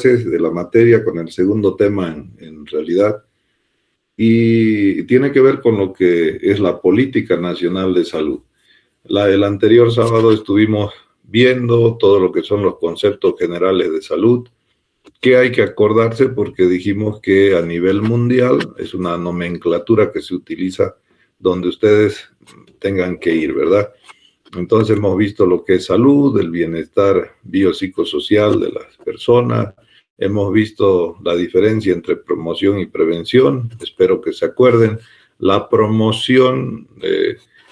de la materia con el segundo tema en realidad, y tiene que ver con lo que es la Política Nacional de Salud. El anterior sábado estuvimos viendo todo lo que son los conceptos generales de salud, que hay que acordarse porque dijimos que a nivel mundial es una nomenclatura que se utiliza donde ustedes tengan que ir, ¿verdad? Entonces hemos visto lo que es salud, el bienestar biopsicosocial de las personas, hemos visto la diferencia entre promoción y prevención, espero que se acuerden. La promoción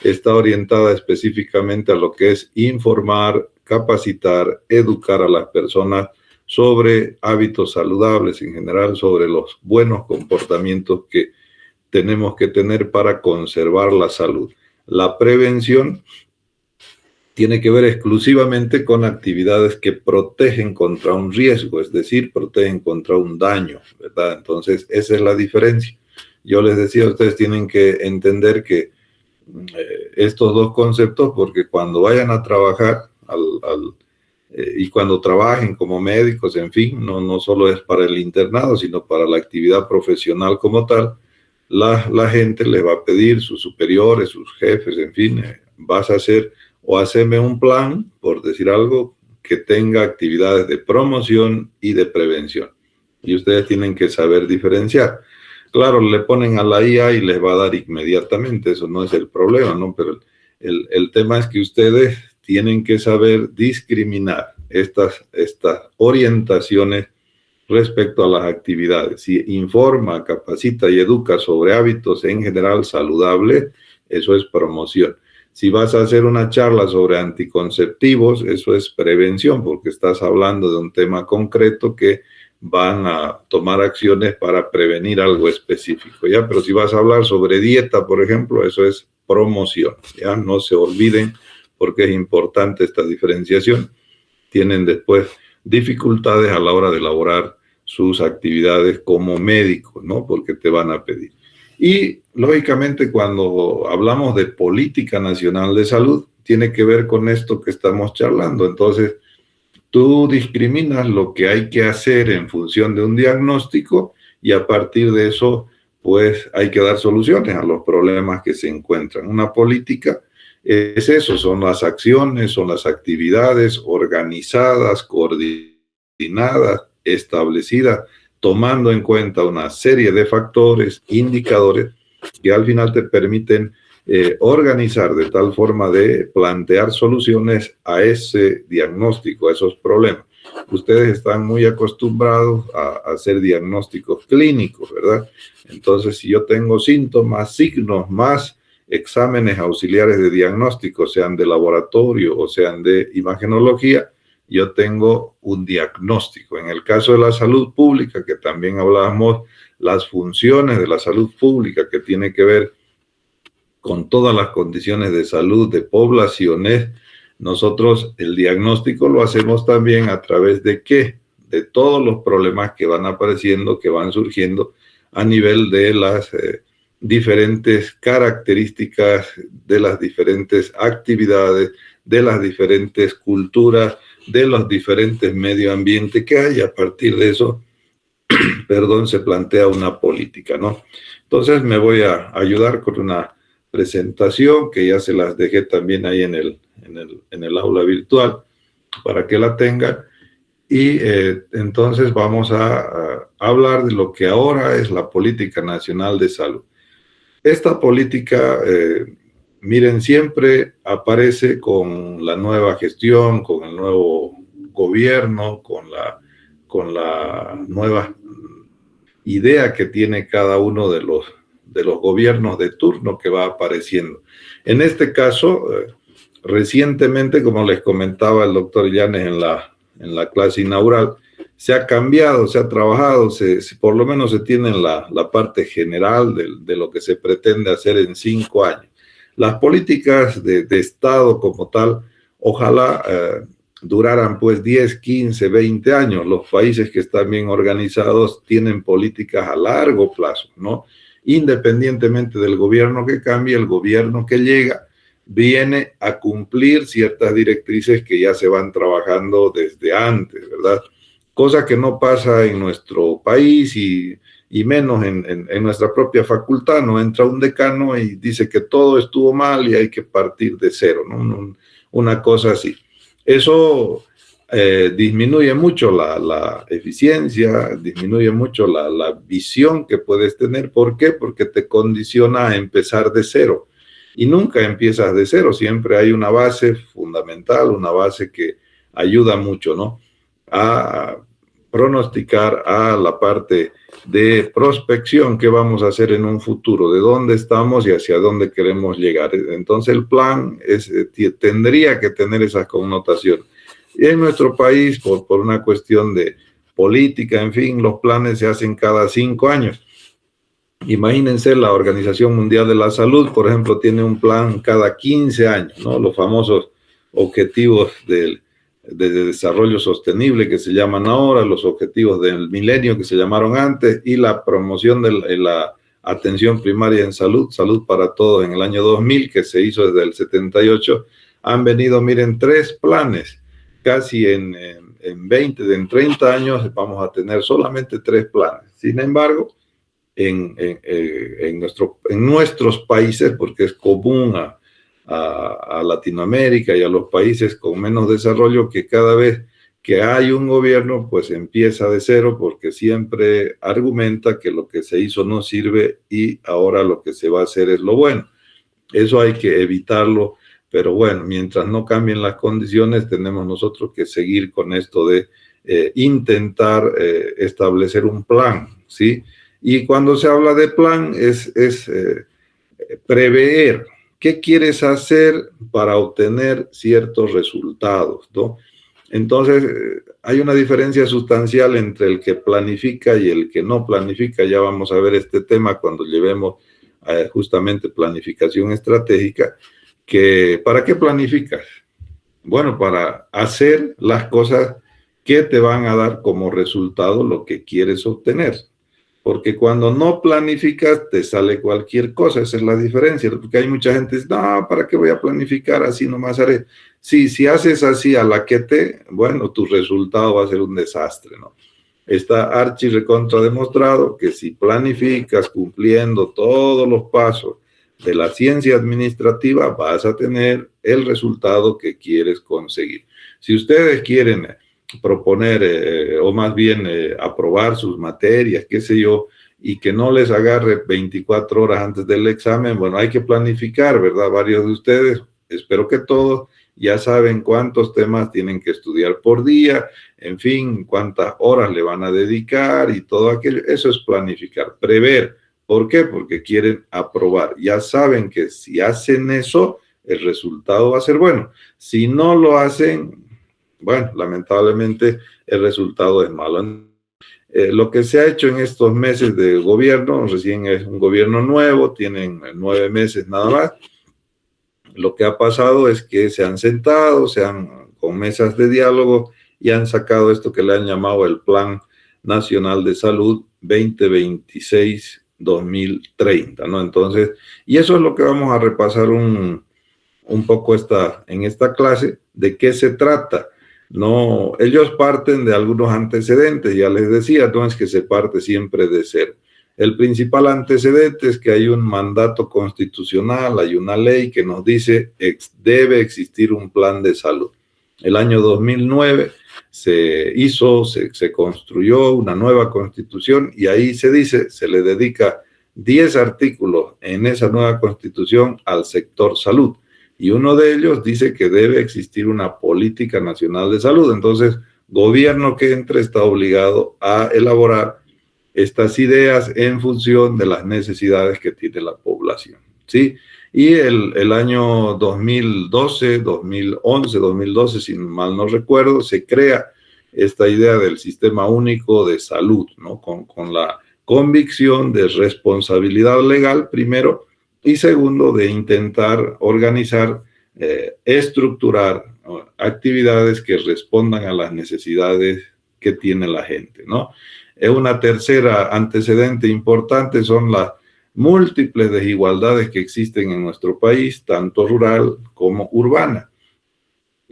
está orientada específicamente a lo que es informar, capacitar, educar a las personas sobre hábitos saludables en general, sobre los buenos comportamientos que tenemos que tener para conservar la salud. La prevención tiene que ver exclusivamente con actividades que protegen contra un riesgo, es decir, protegen contra un daño, ¿verdad? Entonces, esa es la diferencia. Yo les decía, ustedes tienen que entender que estos dos conceptos, porque cuando vayan a trabajar y cuando trabajen como médicos, en fin, no solo es para el internado, sino para la actividad profesional como tal, la gente les va a pedir, sus superiores, sus jefes, en fin, vas a hacer o hacerme un plan, por decir algo, que tenga actividades de promoción y de prevención. Y ustedes tienen que saber diferenciar. Claro, le ponen a la IA y les va a dar inmediatamente, eso no es el problema, ¿no? Pero el tema es que ustedes tienen que saber discriminar estas orientaciones respecto a las actividades. Si informa, capacita y educa sobre hábitos en general saludables, eso es promoción. Si vas a hacer una charla sobre anticonceptivos, eso es prevención, porque estás hablando de un tema concreto que van a tomar acciones para prevenir algo específico, ¿ya? Pero si vas a hablar sobre dieta, por ejemplo, eso es promoción, ¿ya? No se olviden, porque es importante esta diferenciación. Tienen después dificultades a la hora de elaborar sus actividades como médico, ¿no? Porque te van a pedir. Y, lógicamente, cuando hablamos de política nacional de salud, tiene que ver con esto que estamos charlando. Entonces, tú discriminas lo que hay que hacer en función de un diagnóstico y a partir de eso, pues, hay que dar soluciones a los problemas que se encuentran. Una política es eso, son las acciones, son las actividades organizadas, coordinadas, establecidas, tomando en cuenta una serie de factores, indicadores, que al final te permiten organizar de tal forma de plantear soluciones a ese diagnóstico, a esos problemas. Ustedes están muy acostumbrados a hacer diagnósticos clínicos, ¿verdad? Entonces, si yo tengo síntomas, signos, más exámenes auxiliares de diagnóstico, sean de laboratorio o sean de imagenología, yo tengo un diagnóstico. En el caso de la salud pública, que también hablábamos, las funciones de la salud pública que tiene que ver con todas las condiciones de salud de poblaciones, nosotros el diagnóstico lo hacemos también a través de ¿qué? De todos los problemas que van apareciendo, que van surgiendo a nivel de las diferentes características, de las diferentes actividades, de las diferentes culturas, de los diferentes medio ambiente que hay. A partir de eso, se plantea una política, ¿no? Entonces me voy a ayudar con una presentación que ya se las dejé también ahí en el aula virtual para que la tengan. Y entonces vamos a hablar de lo que ahora es la Política Nacional de Salud. Esta política, miren, siempre aparece con la nueva gestión, con el nuevo gobierno, con la nueva idea que tiene cada uno de los gobiernos de turno que va apareciendo. En este caso, recientemente, como les comentaba el doctor Llanes en la clase inaugural, se ha cambiado, se ha trabajado, por lo menos se tiene la parte general de lo que se pretende hacer en 5 años. Las políticas de Estado como tal, ojalá duraran pues 10, 15, 20 años. Los países que están bien organizados tienen políticas a largo plazo, ¿no? Independientemente del gobierno que cambie, el gobierno que llega viene a cumplir ciertas directrices que ya se van trabajando desde antes, ¿verdad? cosa que no pasa en nuestro país y menos en nuestra propia facultad. No entra un decano y dice que todo estuvo mal y hay que partir de cero, ¿no? Una cosa así. Eso disminuye mucho la eficiencia, disminuye mucho la visión que puedes tener. ¿Por qué? Porque te condiciona a empezar de cero. Y nunca empiezas de cero, siempre hay una base fundamental, una base que ayuda mucho, ¿no? A pronosticar a la parte de prospección que vamos a hacer en un futuro, de dónde estamos y hacia dónde queremos llegar. Entonces el plan tendría que tener esa connotación. Y en nuestro país, por una cuestión de política, en fin, los planes se hacen cada 5 años. Imagínense, la Organización Mundial de la Salud, por ejemplo, tiene un plan cada 15 años, ¿no? Los famosos objetivos de desarrollo sostenible que se llaman ahora, los objetivos del milenio que se llamaron antes, y la promoción de la atención primaria en salud, salud para todos en el año 2000, que se hizo desde el 78, han venido, miren, 3 planes. Casi en 30 años vamos a tener solamente 3 planes. Sin embargo, en nuestros países, porque es común a Latinoamérica y a los países con menos desarrollo, que cada vez que hay un gobierno, pues empieza de cero, porque siempre argumenta que lo que se hizo no sirve y ahora lo que se va a hacer es lo bueno. Eso hay que evitarlo, pero bueno, mientras no cambien las condiciones, tenemos nosotros que seguir con esto de intentar establecer un plan, ¿sí? Y cuando se habla de plan es prever qué quieres hacer para obtener ciertos resultados, ¿no? Entonces, hay una diferencia sustancial entre el que planifica y el que no planifica. Ya vamos a ver este tema cuando llevemos justamente planificación estratégica. ¿Para qué planificas? Bueno, para hacer las cosas que te van a dar como resultado lo que quieres obtener. Porque cuando no planificas, te sale cualquier cosa. Esa es la diferencia. Porque hay mucha gente que dice, no, ¿para qué voy a planificar? Así nomás haré. Sí, si haces así a la que bueno, tu resultado va a ser un desastre, ¿no? Está archi recontra demostrado que si planificas cumpliendo todos los pasos de la ciencia administrativa, vas a tener el resultado que quieres conseguir. Si ustedes quieren proponer o más bien aprobar sus materias, qué sé yo, y que no les agarre 24 horas antes del examen, bueno, hay que planificar, ¿verdad? Varios de ustedes, espero que todos, ya saben cuántos temas tienen que estudiar por día, en fin, cuántas horas le van a dedicar y todo aquello. Eso es planificar, prever. ¿Por qué? Porque quieren aprobar. Ya saben que si hacen eso, el resultado va a ser bueno. Si no lo hacen, bueno, lamentablemente el resultado es malo. Lo que se ha hecho en estos meses de gobierno, recién es un gobierno nuevo, tienen 9 meses nada más. Lo que ha pasado es que se han sentado, con mesas de diálogo y han sacado esto que le han llamado el Plan Nacional de Salud 2026-2030, ¿no? Entonces, y eso es lo que vamos a repasar un poco en esta clase, de qué se trata. No, ellos parten de algunos antecedentes, ya les decía, no es que se parte siempre de cero. El principal antecedente es que hay un mandato constitucional, hay una ley que nos dice que debe existir un plan de salud. El año 2009 se construyó una nueva constitución y ahí se dice, se le dedica 10 artículos en esa nueva constitución al sector salud. Y uno de ellos dice que debe existir una política nacional de salud. Entonces, gobierno que entre está obligado a elaborar estas ideas en función de las necesidades que tiene la población, ¿sí? Y el año 2012, 2011, 2012, si mal no recuerdo, se crea esta idea del Sistema Único de Salud, ¿no? Con la convicción de responsabilidad legal, primero, y segundo, de intentar organizar, estructurar, ¿no?, actividades que respondan a las necesidades que tiene la gente, ¿no? Una tercera antecedente importante son las múltiples desigualdades que existen en nuestro país, tanto rural como urbana.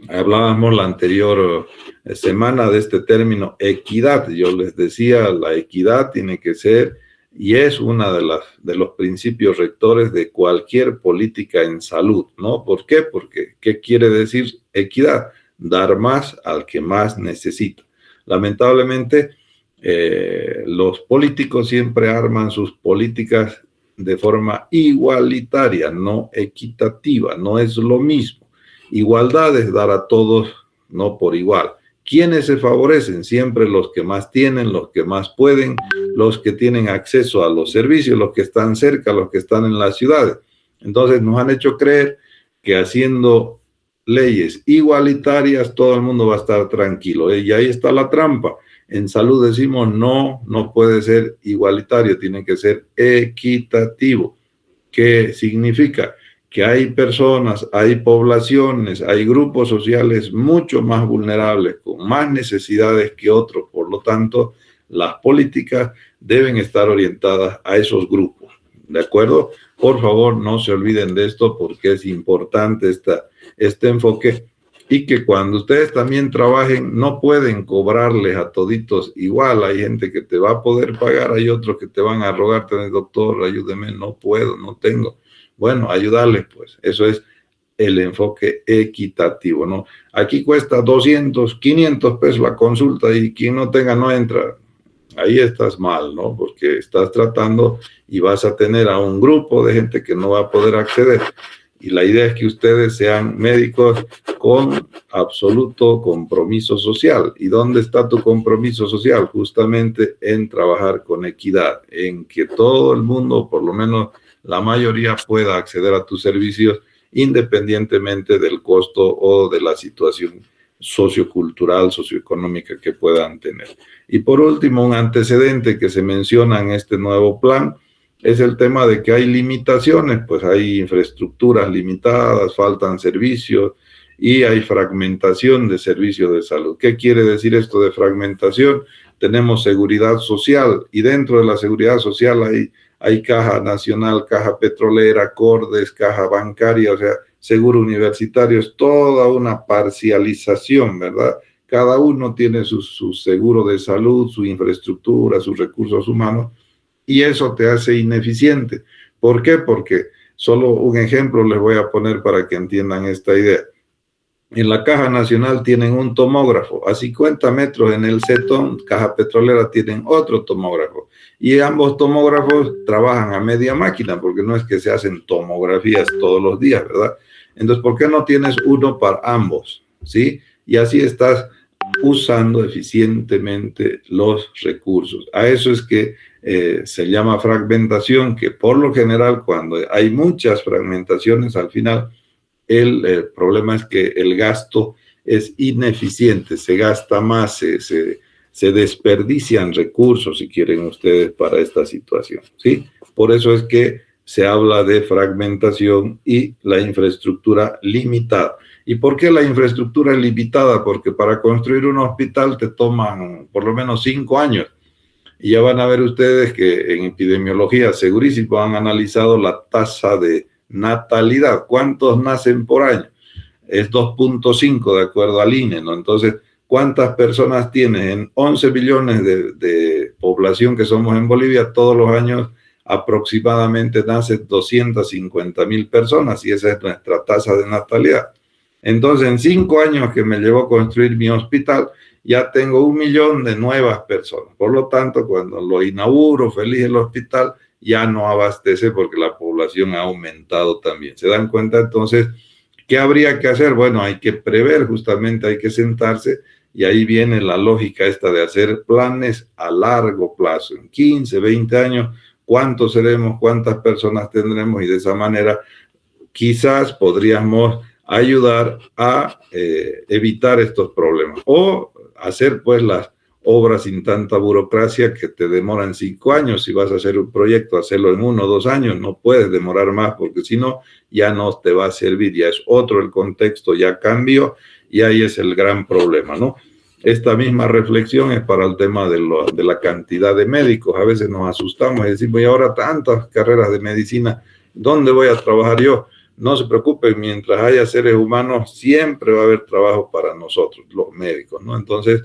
Hablábamos la anterior semana de este término equidad. Yo les decía, la equidad tiene que ser y es una de los principios rectores de cualquier política en salud, ¿no? ¿Por qué? Porque, ¿qué quiere decir equidad? Dar más al que más necesita. Lamentablemente, los políticos siempre arman sus políticas de forma igualitaria, no equitativa, no es lo mismo. Igualdad es dar a todos, no por igual. ¿Quiénes se favorecen? Siempre los que más tienen, los que más pueden, los que tienen acceso a los servicios, los que están cerca, los que están en las ciudades. Entonces nos han hecho creer que haciendo leyes igualitarias todo el mundo va a estar tranquilo. Y ahí está la trampa. En salud decimos no puede ser igualitario, tiene que ser equitativo. ¿Qué significa? Que hay personas, hay poblaciones, hay grupos sociales mucho más vulnerables, con más necesidades que otros. Por lo tanto, las políticas deben estar orientadas a esos grupos. ¿De acuerdo? Por favor, no se olviden de esto porque es importante este enfoque y que cuando ustedes también trabajen no pueden cobrarles a toditos igual. Hay gente que te va a poder pagar, hay otros que te van a rogar, doctor, ayúdeme, no puedo, no tengo. Bueno, ayudarles, pues. Eso es el enfoque equitativo, ¿no? Aquí cuesta 200, 500 pesos la consulta y quien no tenga no entra. Ahí estás mal, ¿no? Porque estás tratando y vas a tener a un grupo de gente que no va a poder acceder. Y la idea es que ustedes sean médicos con absoluto compromiso social. ¿Y dónde está tu compromiso social? Justamente en trabajar con equidad, en que todo el mundo, por lo menos la mayoría, pueda acceder a tus servicios independientemente del costo o de la situación sociocultural, socioeconómica que puedan tener. Y por último, un antecedente que se menciona en este nuevo plan es el tema de que hay limitaciones, pues hay infraestructuras limitadas, faltan servicios y hay fragmentación de servicios de salud. ¿Qué quiere decir esto de fragmentación? Tenemos seguridad social y dentro de la seguridad social hay caja nacional, caja petrolera, Cordes, caja bancaria, o sea, seguro universitario, es toda una parcialización, ¿verdad? Cada uno tiene su seguro de salud, su infraestructura, sus recursos humanos, y eso te hace ineficiente. ¿Por qué? Porque solo un ejemplo les voy a poner para que entiendan esta idea. En la Caja Nacional tienen un tomógrafo, a 50 metros en el CETON, Caja Petrolera tienen otro tomógrafo, y ambos tomógrafos trabajan a media máquina, porque no es que se hacen tomografías todos los días, ¿verdad? Entonces, ¿por qué no tienes uno para ambos? ¿Sí? Y así estás usando eficientemente los recursos. A eso es que se llama fragmentación, que por lo general cuando hay muchas fragmentaciones al final, el problema es que el gasto es ineficiente, se gasta más, se desperdician recursos, si quieren ustedes, para esta situación, ¿sí? Por eso es que se habla de fragmentación y la infraestructura limitada. ¿Y por qué la infraestructura es limitada? Porque para construir un hospital te toman por lo menos 5 años. Y ya van a ver ustedes que en epidemiología segurísimo han analizado la tasa de natalidad. ¿Cuántos nacen por año? Es 2.5 de acuerdo al INE, ¿no? Entonces, ¿cuántas personas tienes? En 11 millones de población que somos en Bolivia, todos los años aproximadamente nacen 250,000 personas y esa es nuestra tasa de natalidad. Entonces, en 5 años que me llevó a construir mi hospital, ya tengo 1 millón de nuevas personas. Por lo tanto, cuando lo inauguro, feliz el hospital, ya no abastece porque la población ha aumentado también. ¿Se dan cuenta? Entonces, ¿qué habría que hacer? Bueno, hay que prever, justamente hay que sentarse y ahí viene la lógica esta de hacer planes a largo plazo. En 15, 20 años, ¿cuántos seremos? ¿Cuántas personas tendremos? Y de esa manera quizás podríamos ayudar a evitar estos problemas o hacer pues las obras sin tanta burocracia que te demoran 5 años. Si vas a hacer un proyecto, hacerlo en 1 o 2 años, no puedes demorar más porque si no, ya no te va a servir, ya es otro el contexto, ya cambió y ahí es el gran problema, ¿no? Esta misma reflexión es para el tema de la cantidad de médicos. A veces nos asustamos y decimos, y ahora tantas carreras de medicina, ¿dónde voy a trabajar yo? no se preocupen, mientras haya seres humanos, siempre va a haber trabajo para nosotros, los médicos, ¿no? Entonces,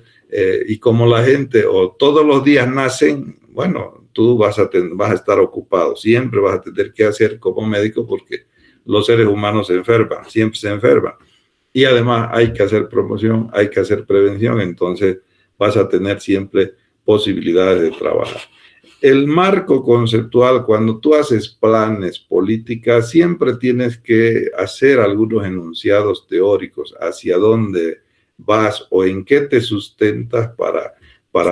y como la gente, o todos los días nacen, bueno, tú vas a estar ocupado, siempre vas a tener que hacer como médico porque los seres humanos se enferman, siempre se enferman. Y además hay que hacer promoción, hay que hacer prevención, entonces vas a tener siempre posibilidades de trabajar. El marco conceptual, cuando tú haces planes, políticas, siempre tienes que hacer algunos enunciados teóricos hacia dónde vas o en qué te sustentas para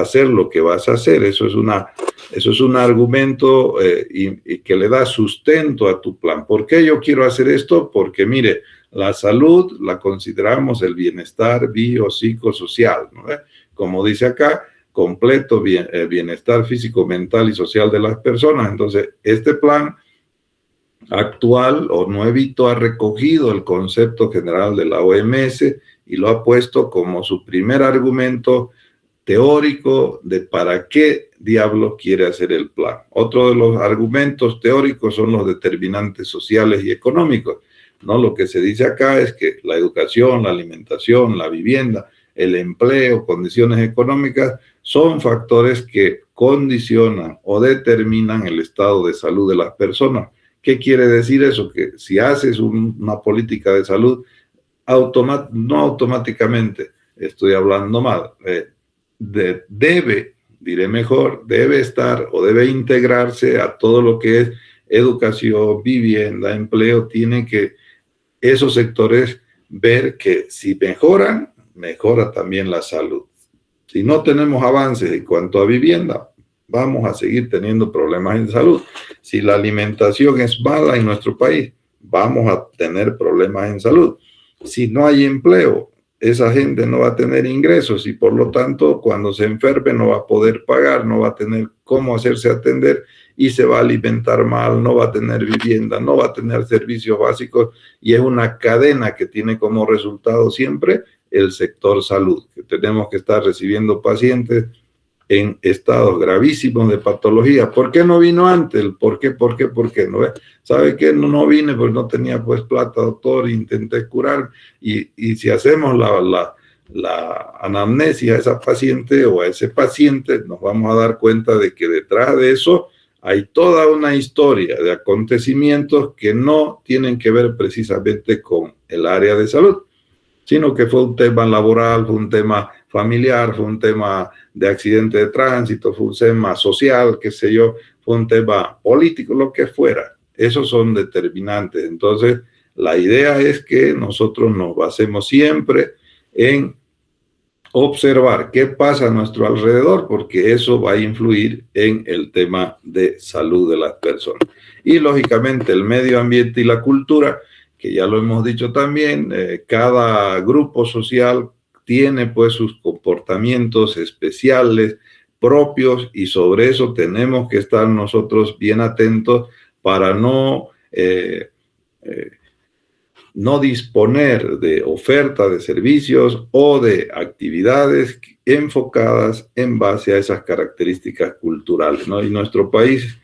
hacer lo que vas a hacer. Eso es un argumento y que le da sustento a tu plan. ¿Por qué yo quiero hacer esto? Porque, mire, la salud la consideramos el bienestar biopsicosocial, ¿no? Como dice acá, completo bienestar físico, mental y social de las personas. Entonces, este plan actual o nuevito ha recogido el concepto general de la OMS y lo ha puesto como su primer argumento teórico de para qué diablo quiere hacer el plan. Otro de los argumentos teóricos son los determinantes sociales y económicos, ¿no? Lo que se dice acá es que la educación, la alimentación, la vivienda, el empleo, condiciones económicas, son factores que condicionan o determinan el estado de salud de las personas. ¿Qué quiere decir eso? Que si haces una política de salud, no automáticamente, estoy hablando mal, debe estar o debe integrarse a todo lo que es educación, vivienda, empleo. Tienen que esos sectores ver que si mejoran, mejora también la salud. Si no tenemos avances en cuanto a vivienda, vamos a seguir teniendo problemas en salud. Si la alimentación es mala en nuestro país, vamos a tener problemas en salud. Si no hay empleo, esa gente no va a tener ingresos y por lo tanto cuando se enferme no va a poder pagar, no va a tener cómo hacerse atender y se va a alimentar mal, no va a tener vivienda, no va a tener servicios básicos y es una cadena que tiene como resultado siempre el sector salud, que tenemos que estar recibiendo pacientes en estados gravísimos de patología. ¿Por qué no vino antes? ¿Por qué? ¿No ve? ¿Sabe qué? No vine porque no tenía pues plata, doctor, intenté curar. Y si hacemos la anamnesia a esa paciente o a ese paciente, nos vamos a dar cuenta de que detrás de eso hay toda una historia de acontecimientos que no tienen que ver precisamente con el área de salud, sino que fue un tema laboral, fue un tema familiar, fue un tema de accidente de tránsito, fue un tema social, qué sé yo, fue un tema político, lo que fuera. Esos son determinantes. Entonces, la idea es que nosotros nos basemos siempre en observar qué pasa a nuestro alrededor, porque eso va a influir en el tema de salud de las personas. Y, lógicamente, el medio ambiente y la cultura, que ya lo hemos dicho también, cada grupo social tiene pues sus comportamientos especiales propios y sobre eso tenemos que estar nosotros bien atentos para no disponer de oferta de servicios o de actividades enfocadas en base a esas características culturales, ¿no? Y nuestro país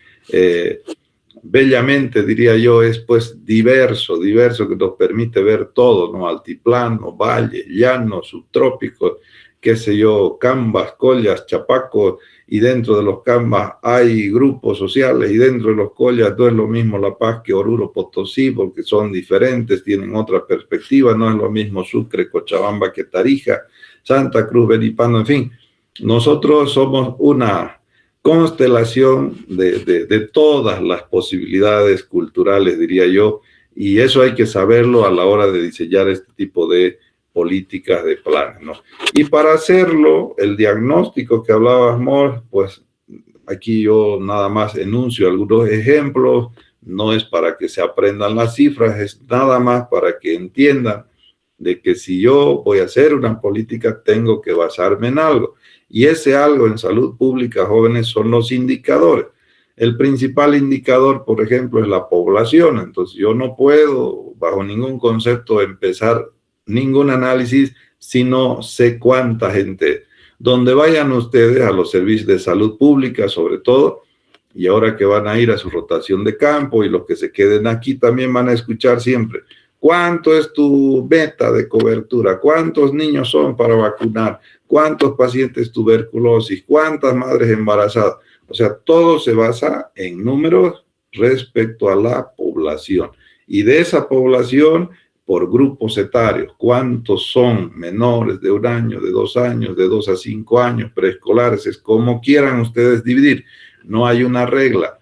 bellamente, diría yo, es pues diverso, que nos permite ver todo, ¿no? Altiplano, valle, llano, subtrópicos, qué sé yo, cambas, collas, chapacos, y dentro de los cambas hay grupos sociales, y dentro de los collas no es lo mismo La Paz que Oruro, Potosí, porque son diferentes, tienen otra perspectiva, no es lo mismo Sucre, Cochabamba que Tarija, Santa Cruz, Benipano, en fin. Nosotros somos una constelación de todas las posibilidades culturales, diría yo, y eso hay que saberlo a la hora de diseñar este tipo de políticas, de planes, ¿no? Y para hacerlo, el diagnóstico que hablabas, pues aquí yo nada más enuncio algunos ejemplos, no es para que se aprendan las cifras, es nada más para que entiendan de que si yo voy a hacer una política, tengo que basarme en algo. Y ese algo en salud pública, jóvenes, son los indicadores. El principal indicador, por ejemplo, es la población. Entonces, yo no puedo, bajo ningún concepto, empezar ningún análisis si no sé cuánta gente. Donde vayan ustedes a los servicios de salud pública, sobre todo, y ahora que van a ir a su rotación de campo y los que se queden aquí también van a escuchar siempre, ¿cuánto es tu meta de cobertura? ¿Cuántos niños son para vacunar? ¿Cuántos pacientes tuberculosis? ¿Cuántas madres embarazadas? O sea, todo se basa en números respecto a la población. Y de esa población, por grupos etarios, ¿cuántos son menores de 1 año, de 2 años, de 2 a 5 años, preescolares? Es como quieran ustedes dividir. No hay una regla.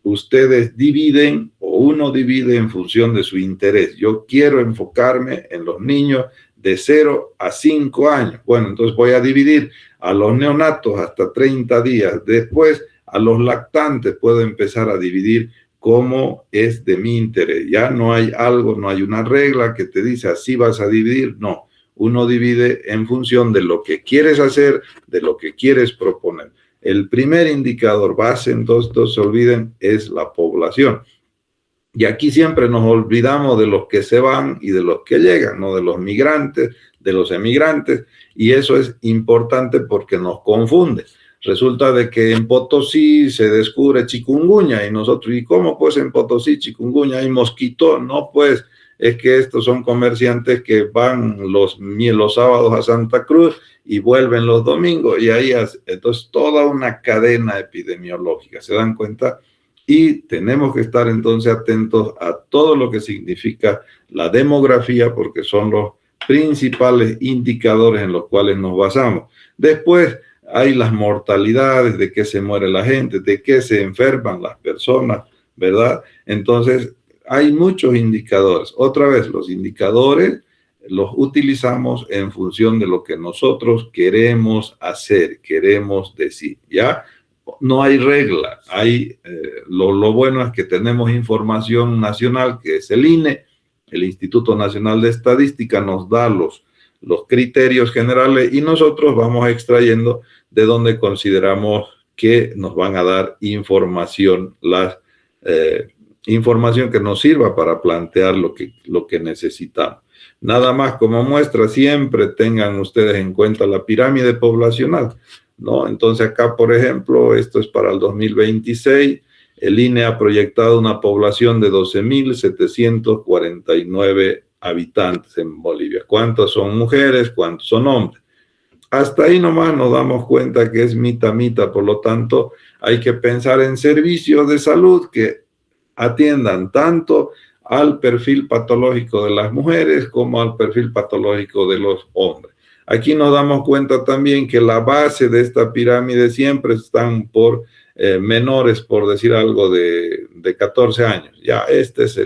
Ustedes dividen o uno divide en función de su interés. Yo quiero enfocarme en los niños de 0 a 5 años. Bueno, entonces voy a dividir a los neonatos hasta 30 días. Después, a los lactantes puedo empezar a dividir como es de mi interés. Ya no hay algo, no hay una regla que te dice así vas a dividir. No, uno divide en función de lo que quieres hacer, de lo que quieres proponer. El primer indicador base, entonces no se olviden, es la población. Y aquí siempre nos olvidamos de los que se van y de los que llegan, ¿no? De los migrantes, de los emigrantes, y eso es importante porque nos confunde. Resulta de que en Potosí se descubre chikungunya y nosotros, ¿y cómo pues en Potosí chikungunya hay mosquito? No, pues es que estos son comerciantes que van los sábados a Santa Cruz y vuelven los domingos y ahí hace, entonces toda una cadena epidemiológica, ¿se dan cuenta? Y tenemos que estar entonces atentos a todo lo que significa la demografía porque son los principales indicadores en los cuales nos basamos. Después hay las mortalidades, de qué se muere la gente, de qué se enferman las personas, ¿verdad? Entonces, hay muchos indicadores. Otra vez, los indicadores los utilizamos en función de lo que nosotros queremos hacer, queremos decir, ¿ya? No hay regla. Lo bueno es que tenemos información nacional, que es el INE, el Instituto Nacional de Estadística, nos da los criterios generales y nosotros vamos extrayendo de donde consideramos que nos van a dar información, información que nos sirva para plantear lo que necesitamos. Nada más como muestra, siempre tengan ustedes en cuenta la pirámide poblacional, ¿no? Entonces acá, por ejemplo, esto es para el 2026, el INE ha proyectado una población de 12.749 habitantes en Bolivia. ¿Cuántos son mujeres? ¿Cuántos son hombres? Hasta ahí nomás nos damos cuenta que es mitad, por lo tanto hay que pensar en servicios de salud que atiendan tanto al perfil patológico de las mujeres como al perfil patológico de los hombres. Aquí nos damos cuenta también que la base de esta pirámide siempre están por menores, por decir algo, de 14 años. Ya este es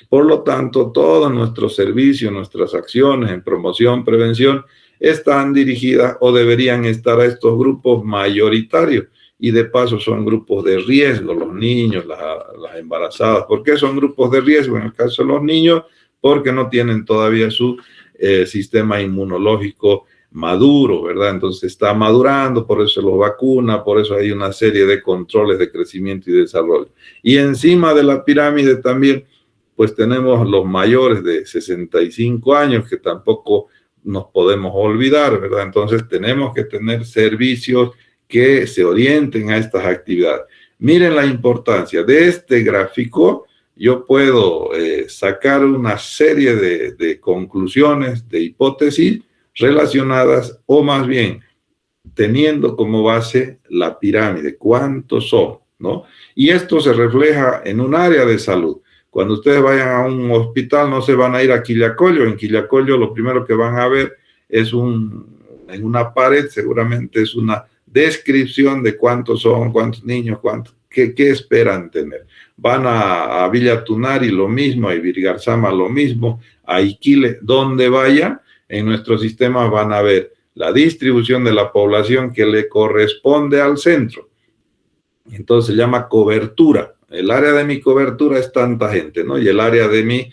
Por lo tanto, todos nuestros servicios, nuestras acciones en promoción, prevención, están dirigidas o deberían estar a estos grupos mayoritarios y de paso son grupos de riesgo, los niños, las embarazadas. ¿Por qué son grupos de riesgo? En el caso de los niños, porque no tienen todavía su sistema inmunológico maduro, ¿verdad? Entonces está madurando, por eso se los vacuna, por eso hay una serie de controles de crecimiento y desarrollo. Y encima de la pirámide también, pues tenemos los mayores de 65 años que tampoco nos podemos olvidar, ¿verdad? Entonces tenemos que tener servicios que se orienten a estas actividades. Miren la importancia de este gráfico. Yo puedo sacar una serie de conclusiones, de hipótesis relacionadas, o más bien teniendo como base la pirámide, cuántos son, ¿no? Y esto se refleja en un área de salud. Cuando ustedes vayan a un hospital, no se van a ir a Quillacollo. En Quillacollo lo primero que van a ver es en una pared, seguramente es una descripción de cuántos son, cuántos niños, qué esperan tener. Van a Villa Tunari lo mismo, a Ibirgarzama lo mismo, a Iquile, donde vayan, en nuestro sistema van a ver la distribución de la población que le corresponde al centro. Entonces se llama cobertura. El área de mi cobertura es tanta gente, ¿no? Y el área de mi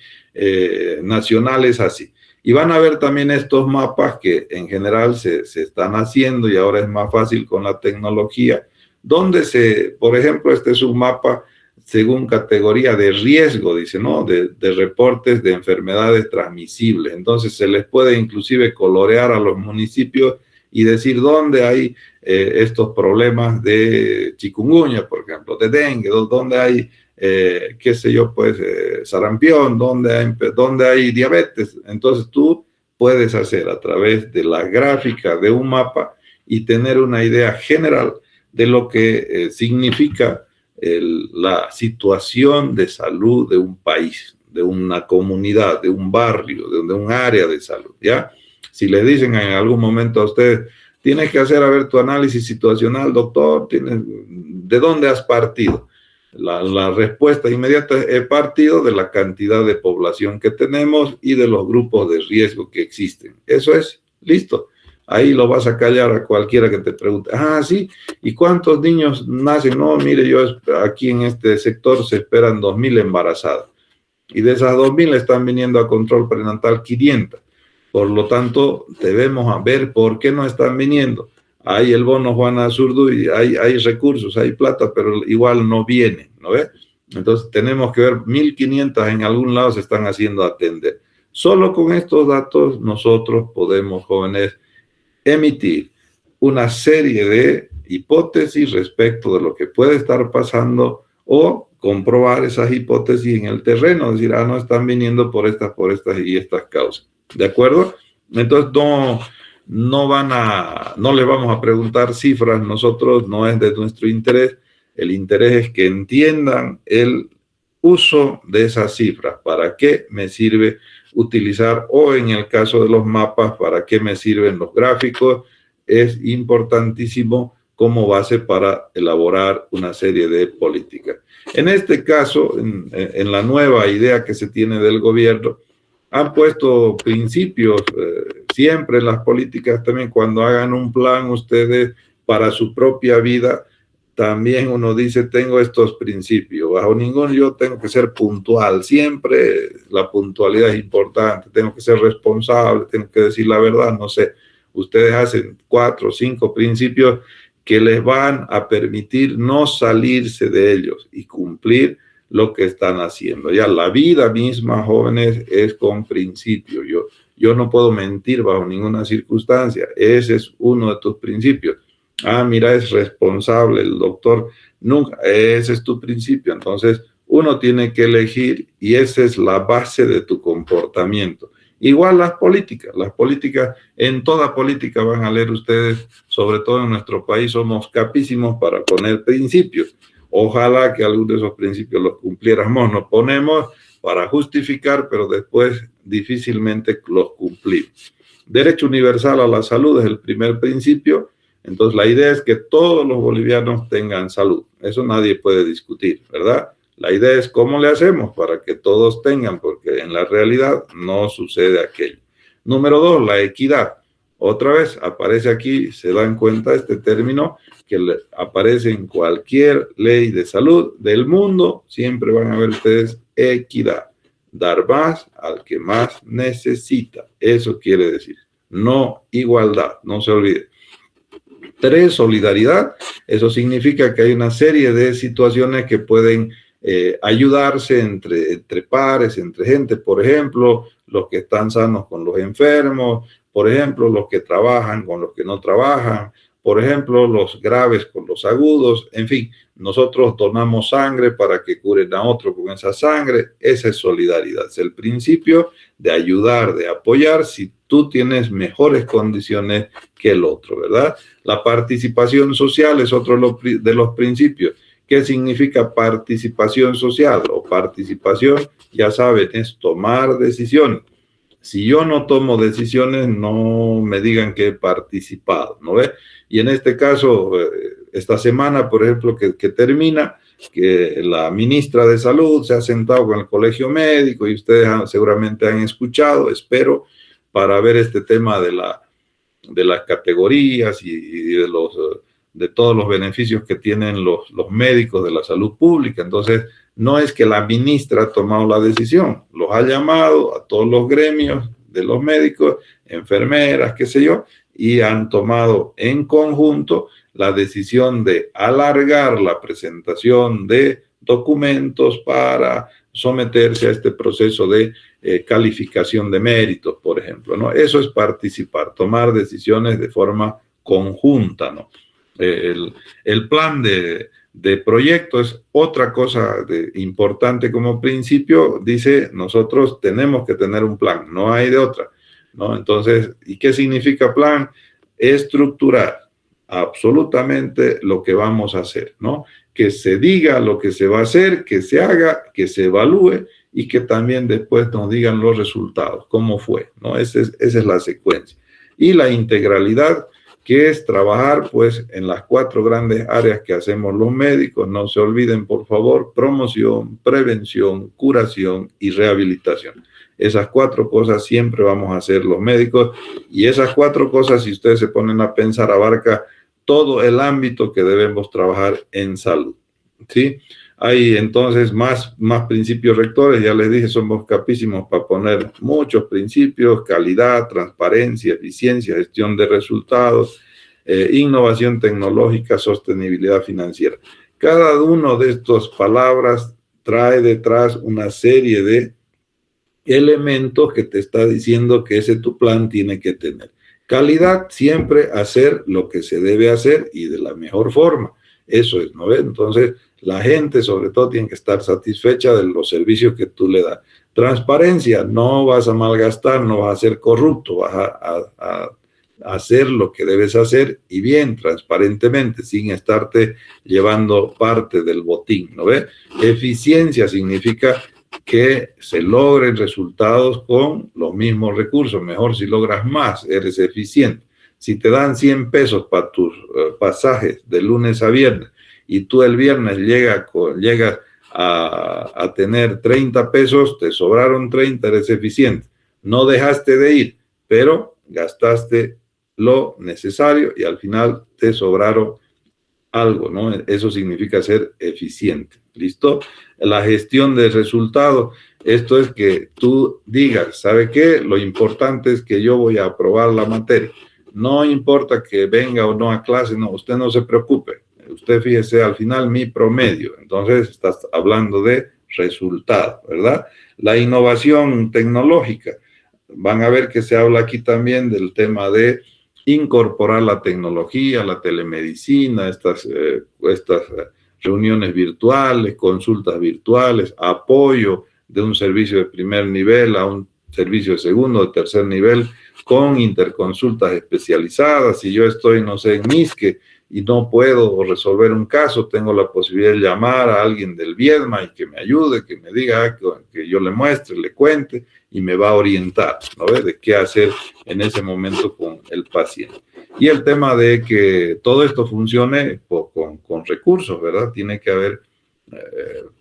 nacional es así. Y van a ver también estos mapas que en general se están haciendo y ahora es más fácil con la tecnología, donde por ejemplo, este es un mapa según categoría de riesgo, dice, ¿no? De reportes de enfermedades transmisibles. Entonces se les puede inclusive colorear a los municipios y decir dónde hay estos problemas de chikungunya, por ejemplo, de dengue, donde hay, qué sé yo, pues, sarampión, donde hay diabetes. Entonces tú puedes hacer a través de la gráfica de un mapa y tener una idea general de lo que significa la situación de salud de un país, de una comunidad, de un barrio, de un área de salud, ¿ya? Si le dicen en algún momento a usted, tienes que hacer, a ver, tu análisis situacional, doctor, ¿de dónde has partido? La respuesta inmediata es: he partido de la cantidad de población que tenemos y de los grupos de riesgo que existen. Eso es, listo. Ahí lo vas a callar a cualquiera que te pregunte. Ah, sí, ¿y cuántos niños nacen? No, mire, yo aquí en este sector se esperan 2.000 embarazadas. Y de esas 2.000 están viniendo a control prenatal 500. Por lo tanto, debemos ver por qué no están viniendo. Hay el bono Juana Zurduy, hay recursos, hay plata, pero igual no vienen, ¿no ves? Entonces tenemos que ver, 1.500 en algún lado se están haciendo atender. Solo con estos datos nosotros podemos, jóvenes, emitir una serie de hipótesis respecto de lo que puede estar pasando o comprobar esas hipótesis en el terreno, decir, no están viniendo por estas y estas causas. ¿De acuerdo? Entonces no le vamos a preguntar cifras, nosotros no es de nuestro interés. El interés es que entiendan el uso de esas cifras, para qué me sirve utilizar, o en el caso de los mapas, para qué me sirven los gráficos. Es importantísimo como base para elaborar una serie de políticas. En este caso, en la nueva idea que se tiene del gobierno, han puesto principios siempre en las políticas. También cuando hagan un plan ustedes para su propia vida, también uno dice, tengo estos principios, bajo ninguno yo tengo que ser puntual, siempre la puntualidad es importante, tengo que ser responsable, tengo que decir la verdad, no sé, ustedes hacen 4 o 5 principios que les van a permitir no salirse de ellos y cumplir lo que están haciendo. Ya la vida misma, jóvenes, es con principios. Yo no puedo mentir bajo ninguna circunstancia, ese es uno de tus principios. Mira, es responsable el doctor, nunca, ese es tu principio. Entonces, uno tiene que elegir y esa es la base de tu comportamiento. Igual las políticas, en toda política van a leer ustedes, sobre todo en nuestro país, somos capísimos para poner principios. Ojalá que algunos de esos principios los cumpliéramos, nos ponemos para justificar, pero después difícilmente los cumplimos. Derecho universal a la salud es el primer principio. Entonces, la idea es que todos los bolivianos tengan salud. Eso nadie puede discutir, ¿verdad? La idea es cómo le hacemos para que todos tengan, porque en la realidad no sucede aquello. Número 2, la equidad. Otra vez aparece aquí, se dan cuenta este término que aparece en cualquier ley de salud del mundo. Siempre van a ver ustedes equidad. Dar más al que más necesita. Eso quiere decir, no igualdad, no se olvide. 3, solidaridad. Eso significa que hay una serie de situaciones que pueden ayudarse entre pares, entre gente. Por ejemplo, los que están sanos con los enfermos. Por ejemplo, los que trabajan con los que no trabajan. Por ejemplo, los graves con los agudos. En fin, nosotros donamos sangre para que curen a otro con esa sangre. Esa es solidaridad. Es el principio de ayudar, de apoyar si tú tienes mejores condiciones que el otro, ¿verdad? La participación social es otro de los principios. ¿Qué significa participación social? O participación, ya saben, es tomar decisiones. Si yo no tomo decisiones, no me digan que he participado, ¿no ve? Y en este caso, esta semana, por ejemplo, que termina, que la ministra de Salud se ha sentado con el colegio médico y ustedes seguramente han escuchado, espero, para ver este tema de las categorías y de todos los beneficios que tienen los médicos de la salud pública. Entonces, no es que la ministra ha tomado la decisión, los ha llamado a todos los gremios de los médicos, enfermeras, qué sé yo, y han tomado en conjunto la decisión de alargar la presentación de documentos para someterse a este proceso de calificación de méritos, por ejemplo, ¿no? Eso es participar, tomar decisiones de forma conjunta, ¿no? El plan de proyecto es otra cosa importante como principio. Dice, nosotros tenemos que tener un plan, no hay de otra, ¿no? Entonces, ¿y qué significa plan? Estructurar absolutamente lo que vamos a hacer, ¿no? Que se diga lo que se va a hacer, que se haga, que se evalúe y que también después nos digan los resultados, cómo fue, ¿no? Esa es la secuencia. Y la integralidad, que es trabajar pues en las 4 grandes áreas que hacemos los médicos. No se olviden, por favor: promoción, prevención, curación y rehabilitación. Esas 4 cosas siempre vamos a hacer los médicos, y esas 4 cosas, si ustedes se ponen a pensar, abarca todo el ámbito que debemos trabajar en salud, ¿sí? Hay entonces más principios rectores. Ya les dije, somos capísimos para poner muchos principios: calidad, transparencia, eficiencia, gestión de resultados, innovación tecnológica, sostenibilidad financiera. Cada uno de estas palabras trae detrás una serie de elementos que te está diciendo que ese tu plan tiene que tener. Calidad, siempre hacer lo que se debe hacer y de la mejor forma. Eso es, ¿no ves? Entonces, la gente sobre todo tiene que estar satisfecha de los servicios que tú le das. Transparencia, no vas a malgastar, no vas a ser corrupto, vas a hacer lo que debes hacer, y bien, transparentemente, sin estarte llevando parte del botín, ¿no ves? Eficiencia significa que se logren resultados con los mismos recursos. Mejor si logras más, eres eficiente. Si te dan 100 pesos para tus pasajes de lunes a viernes, y tú el viernes llegas a tener 30 pesos, te sobraron 30, eres eficiente. No dejaste de ir, pero gastaste lo necesario y al final te sobraron algo, ¿no? Eso significa ser eficiente. ¿Listo? La gestión de resultados, esto es que tú digas, ¿sabe qué? Lo importante es que yo voy a aprobar la materia. No importa que venga o no a clase, no, usted no se preocupe. Usted fíjese al final mi promedio. Entonces estás hablando de resultado, ¿verdad? La innovación tecnológica. Van a ver que se habla aquí también del tema de incorporar la tecnología, la telemedicina, estas reuniones virtuales, consultas virtuales, apoyo de un servicio de primer nivel a un servicio de segundo, de tercer nivel, con interconsultas especializadas. Si yo estoy, no sé, en Misque y no puedo resolver un caso, tengo la posibilidad de llamar a alguien del Viedma y que me ayude, que me diga, que yo le muestre, le cuente, y me va a orientar, ¿no ves?, de qué hacer en ese momento con el paciente. Y el tema de que todo esto funcione con recursos, ¿verdad? Tiene que haber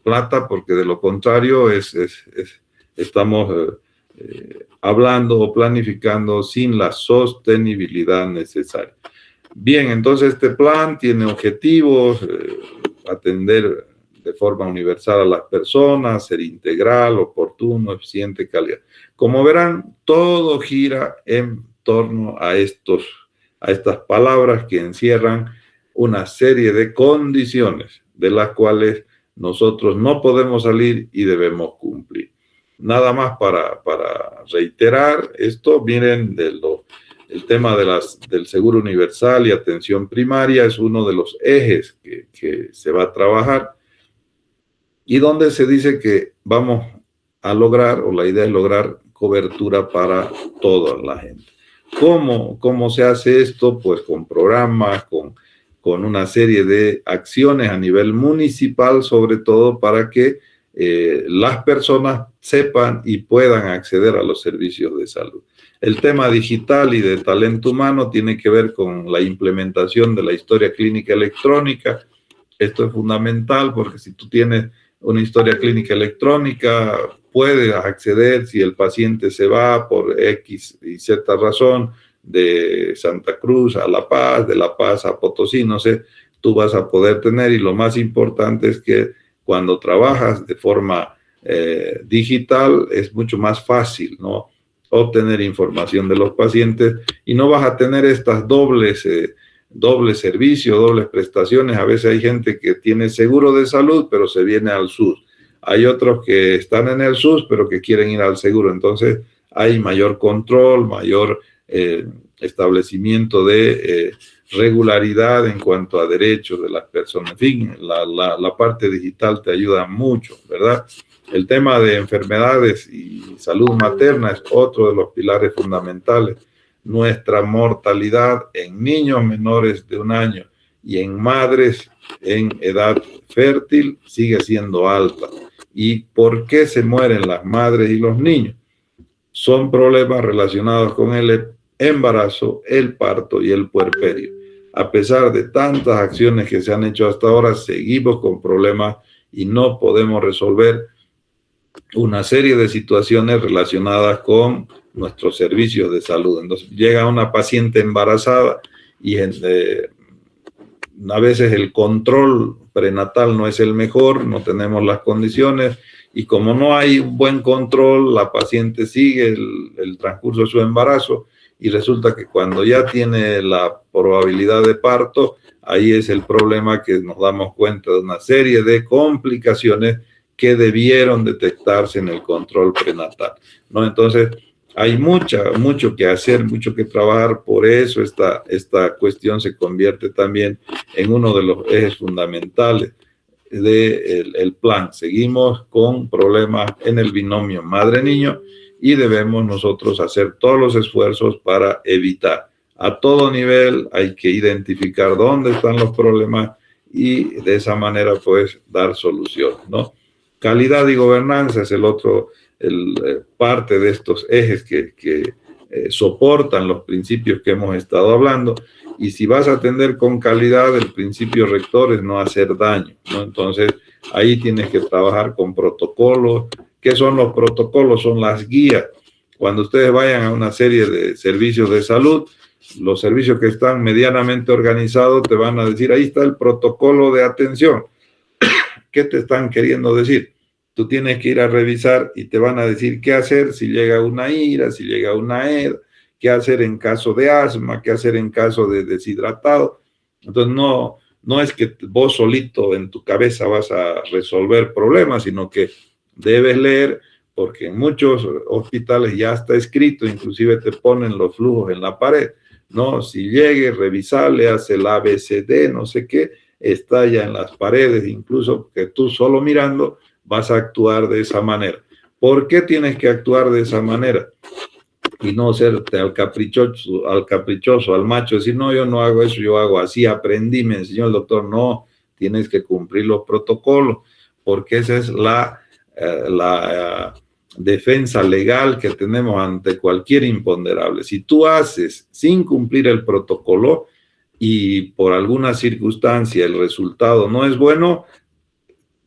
plata, porque de lo contrario estamos hablando o planificando sin la sostenibilidad necesaria. Bien, entonces este plan tiene objetivos: atender de forma universal a las personas, ser integral, oportuno, eficiente, calidad. Como verán, todo gira en torno a estas palabras que encierran una serie de condiciones de las cuales nosotros no podemos salir y debemos cumplir. Nada más para reiterar esto, miren, el tema del seguro universal y atención primaria es uno de los ejes que se va a trabajar, y donde se dice que vamos a lograr, o la idea es lograr, cobertura para toda la gente. ¿Cómo se hace esto? Pues con programas, con una serie de acciones a nivel municipal, sobre todo para que las personas sepan y puedan acceder a los servicios de salud. El tema digital y de talento humano tiene que ver con la implementación de la historia clínica electrónica. Esto es fundamental, porque si tú tienes una historia clínica electrónica, puedes acceder, si el paciente se va por X y Z razón, de Santa Cruz a La Paz, de La Paz a Potosí, no sé, tú vas a poder tener. Y lo más importante es que cuando trabajas de forma digital es mucho más fácil, ¿no?, obtener información de los pacientes, y no vas a tener estas dobles servicios, dobles prestaciones. A veces hay gente que tiene seguro de salud pero se viene al SUS, hay otros que están en el SUS pero que quieren ir al seguro. Entonces hay mayor control, mayor establecimiento de regularidad en cuanto a derechos de las personas. En fin, la parte digital te ayuda mucho, ¿verdad? El tema de enfermedades y salud materna es otro de los pilares fundamentales. Nuestra mortalidad en niños menores de 1 año y en madres en edad fértil sigue siendo alta. ¿Y por qué se mueren las madres y los niños? Son problemas relacionados con el embarazo, el parto y el puerperio. A pesar de tantas acciones que se han hecho hasta ahora, seguimos con problemas y no podemos resolver una serie de situaciones relacionadas con nuestros servicios de salud. Entonces llega una paciente embarazada y a veces el control prenatal no es el mejor, no tenemos las condiciones, y como no hay un buen control, la paciente sigue el transcurso de su embarazo y resulta que cuando ya tiene la probabilidad de parto, ahí es el problema, que nos damos cuenta de una serie de complicaciones que debieron detectarse en el control prenatal, ¿no? Entonces, hay mucho que hacer, mucho que trabajar. Por eso esta cuestión se convierte también en uno de los ejes fundamentales del plan. Seguimos con problemas en el binomio madre-niño y debemos nosotros hacer todos los esfuerzos para evitar. A todo nivel hay que identificar dónde están los problemas y de esa manera pues dar soluciones, ¿no? Calidad y gobernanza es el otro, parte de estos ejes que soportan los principios que hemos estado hablando. Y si vas a atender con calidad, el principio rector es no hacer daño, ¿no? Entonces, ahí tienes que trabajar con protocolos. ¿Qué son los protocolos? Son las guías. Cuando ustedes vayan a una serie de servicios de salud, los servicios que están medianamente organizados te van a decir, ahí está el protocolo de atención. ¿Qué te están queriendo decir? Tú tienes que ir a revisar y te van a decir qué hacer si llega una IRA, si llega una ED, qué hacer en caso de asma, qué hacer en caso de deshidratado. Entonces, no es que vos solito en tu cabeza vas a resolver problemas, sino que debes leer, porque en muchos hospitales ya está escrito, inclusive te ponen los flujos en la pared, ¿no? Si llegue, revisarle, hace el ABCD, no sé qué, está ya en las paredes, incluso que tú solo mirando vas a actuar de esa manera. ¿Por qué tienes que actuar de esa manera? Y no serte al caprichoso, al macho, decir, no, yo no hago eso, yo hago así, aprendí, me enseñó el doctor. No, tienes que cumplir los protocolos, porque esa es la defensa legal que tenemos ante cualquier imponderable. Si tú haces sin cumplir el protocolo y por alguna circunstancia el resultado no es bueno,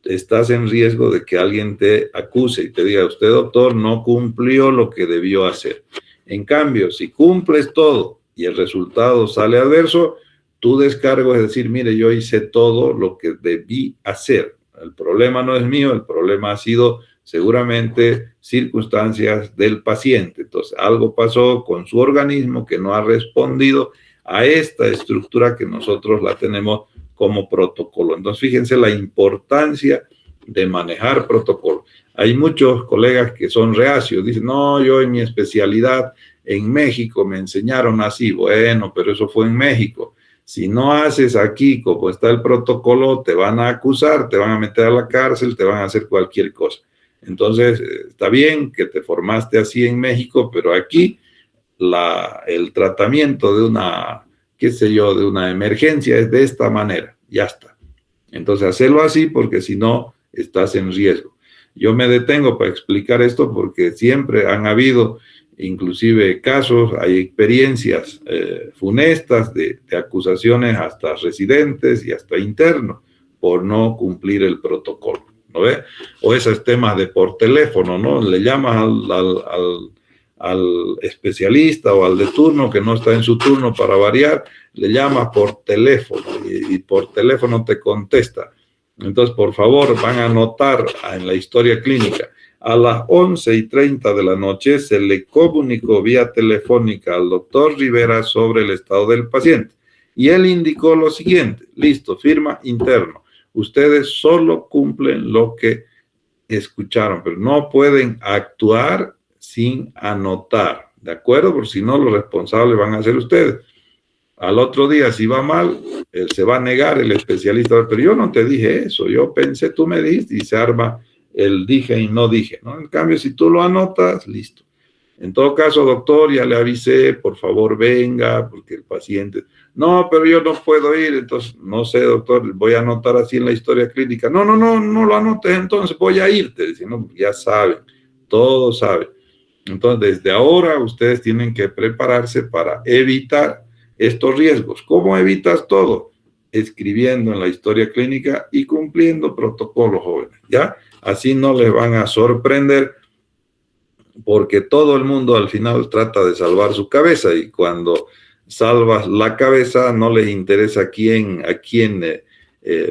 estás en riesgo de que alguien te acuse y te diga, usted, doctor, no cumplió lo que debió hacer. En cambio, si cumples todo y el resultado sale adverso, tu descargo es decir, mire, yo hice todo lo que debí hacer. El problema no es mío, el problema ha sido seguramente circunstancias del paciente. Entonces, algo pasó con su organismo que no ha respondido a esta estructura que nosotros la tenemos como protocolo. Entonces, fíjense la importancia de manejar protocolo. Hay muchos colegas que son reacios, dicen, no, yo en mi especialidad en México me enseñaron así. Bueno, pero eso fue en México. Si no haces aquí como está el protocolo, te van a acusar, te van a meter a la cárcel, te van a hacer cualquier cosa. Entonces, está bien que te formaste así en México, pero aquí el tratamiento de una, qué sé yo, de una emergencia es de esta manera, ya está. Entonces, hacerlo así porque si no, estás en riesgo. Yo me detengo para explicar esto porque siempre han habido inclusive casos, hay experiencias funestas de acusaciones hasta residentes y hasta internos por no cumplir el protocolo, ¿no ve? O esos temas de por teléfono, ¿no? Le llamas al especialista o al de turno que no está en su turno para variar, le llamas por teléfono y por teléfono te contesta. Entonces, por favor, van a anotar en la historia clínica. A las 11:30 de la noche se le comunicó vía telefónica al doctor Rivera sobre el estado del paciente. Y él indicó lo siguiente, listo, firma interno. Ustedes solo cumplen lo que escucharon, pero no pueden actuar sin anotar, ¿de acuerdo? Porque si no, los responsables van a ser ustedes. Al otro día, si va mal, se va a negar el especialista, pero yo no te dije eso, yo pensé, tú me dijiste, y se arma el dije y no dije, ¿no? En cambio, si tú lo anotas, listo. En todo caso, doctor, ya le avisé, por favor venga, porque el paciente, no, pero yo no puedo ir, entonces, no sé, doctor, voy a anotar así en la historia clínica. No, no, no, no lo anotes, entonces voy a irte. Dice, no, ya saben, todos saben. Entonces, desde ahora ustedes tienen que prepararse para evitar estos riesgos. ¿Cómo evitas todo? Escribiendo en la historia clínica y cumpliendo protocolos, jóvenes, ¿ya? Así no les van a sorprender, porque todo el mundo al final trata de salvar su cabeza, y cuando salvas la cabeza no les interesa a quién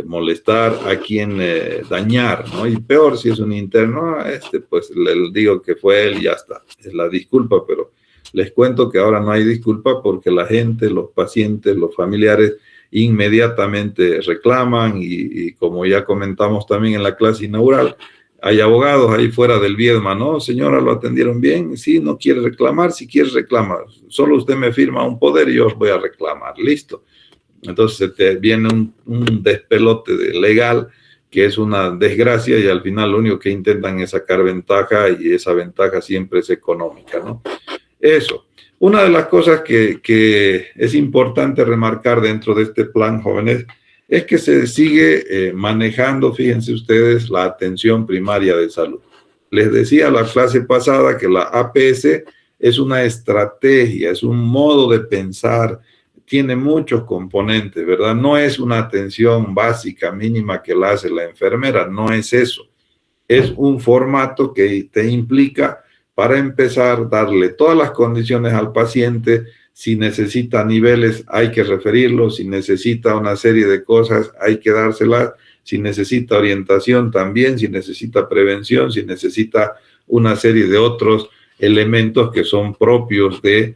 molestar, a quién dañar, ¿no? Y peor si es un interno, pues le digo que fue él y ya está, es la disculpa, pero les cuento que ahora no hay disculpa, porque la gente, los pacientes, los familiares inmediatamente reclaman, y como ya comentamos también en la clase inaugural, hay abogados ahí fuera del Viedma, ¿no? Señora, ¿lo atendieron bien? Sí, no quiere reclamar, si quiere reclamar. Solo usted me firma un poder y yo os voy a reclamar. Listo. Entonces te viene un despelote legal, que es una desgracia, y al final lo único que intentan es sacar ventaja, y esa ventaja siempre es económica, ¿no? Eso. Una de las cosas que es importante remarcar dentro de este plan, jóvenes, es que se sigue manejando, fíjense ustedes, la atención primaria de salud. Les decía la clase pasada que la APS es una estrategia, es un modo de pensar, tiene muchos componentes, ¿verdad? No es una atención básica, mínima, que la hace la enfermera, no es eso. Es un formato que te implica, para empezar, darle todas las condiciones al paciente. Si necesita niveles, hay que referirlo. Si necesita una serie de cosas, hay que dárselas. Si necesita orientación, también. Si necesita prevención, si necesita una serie de otros elementos que son propios de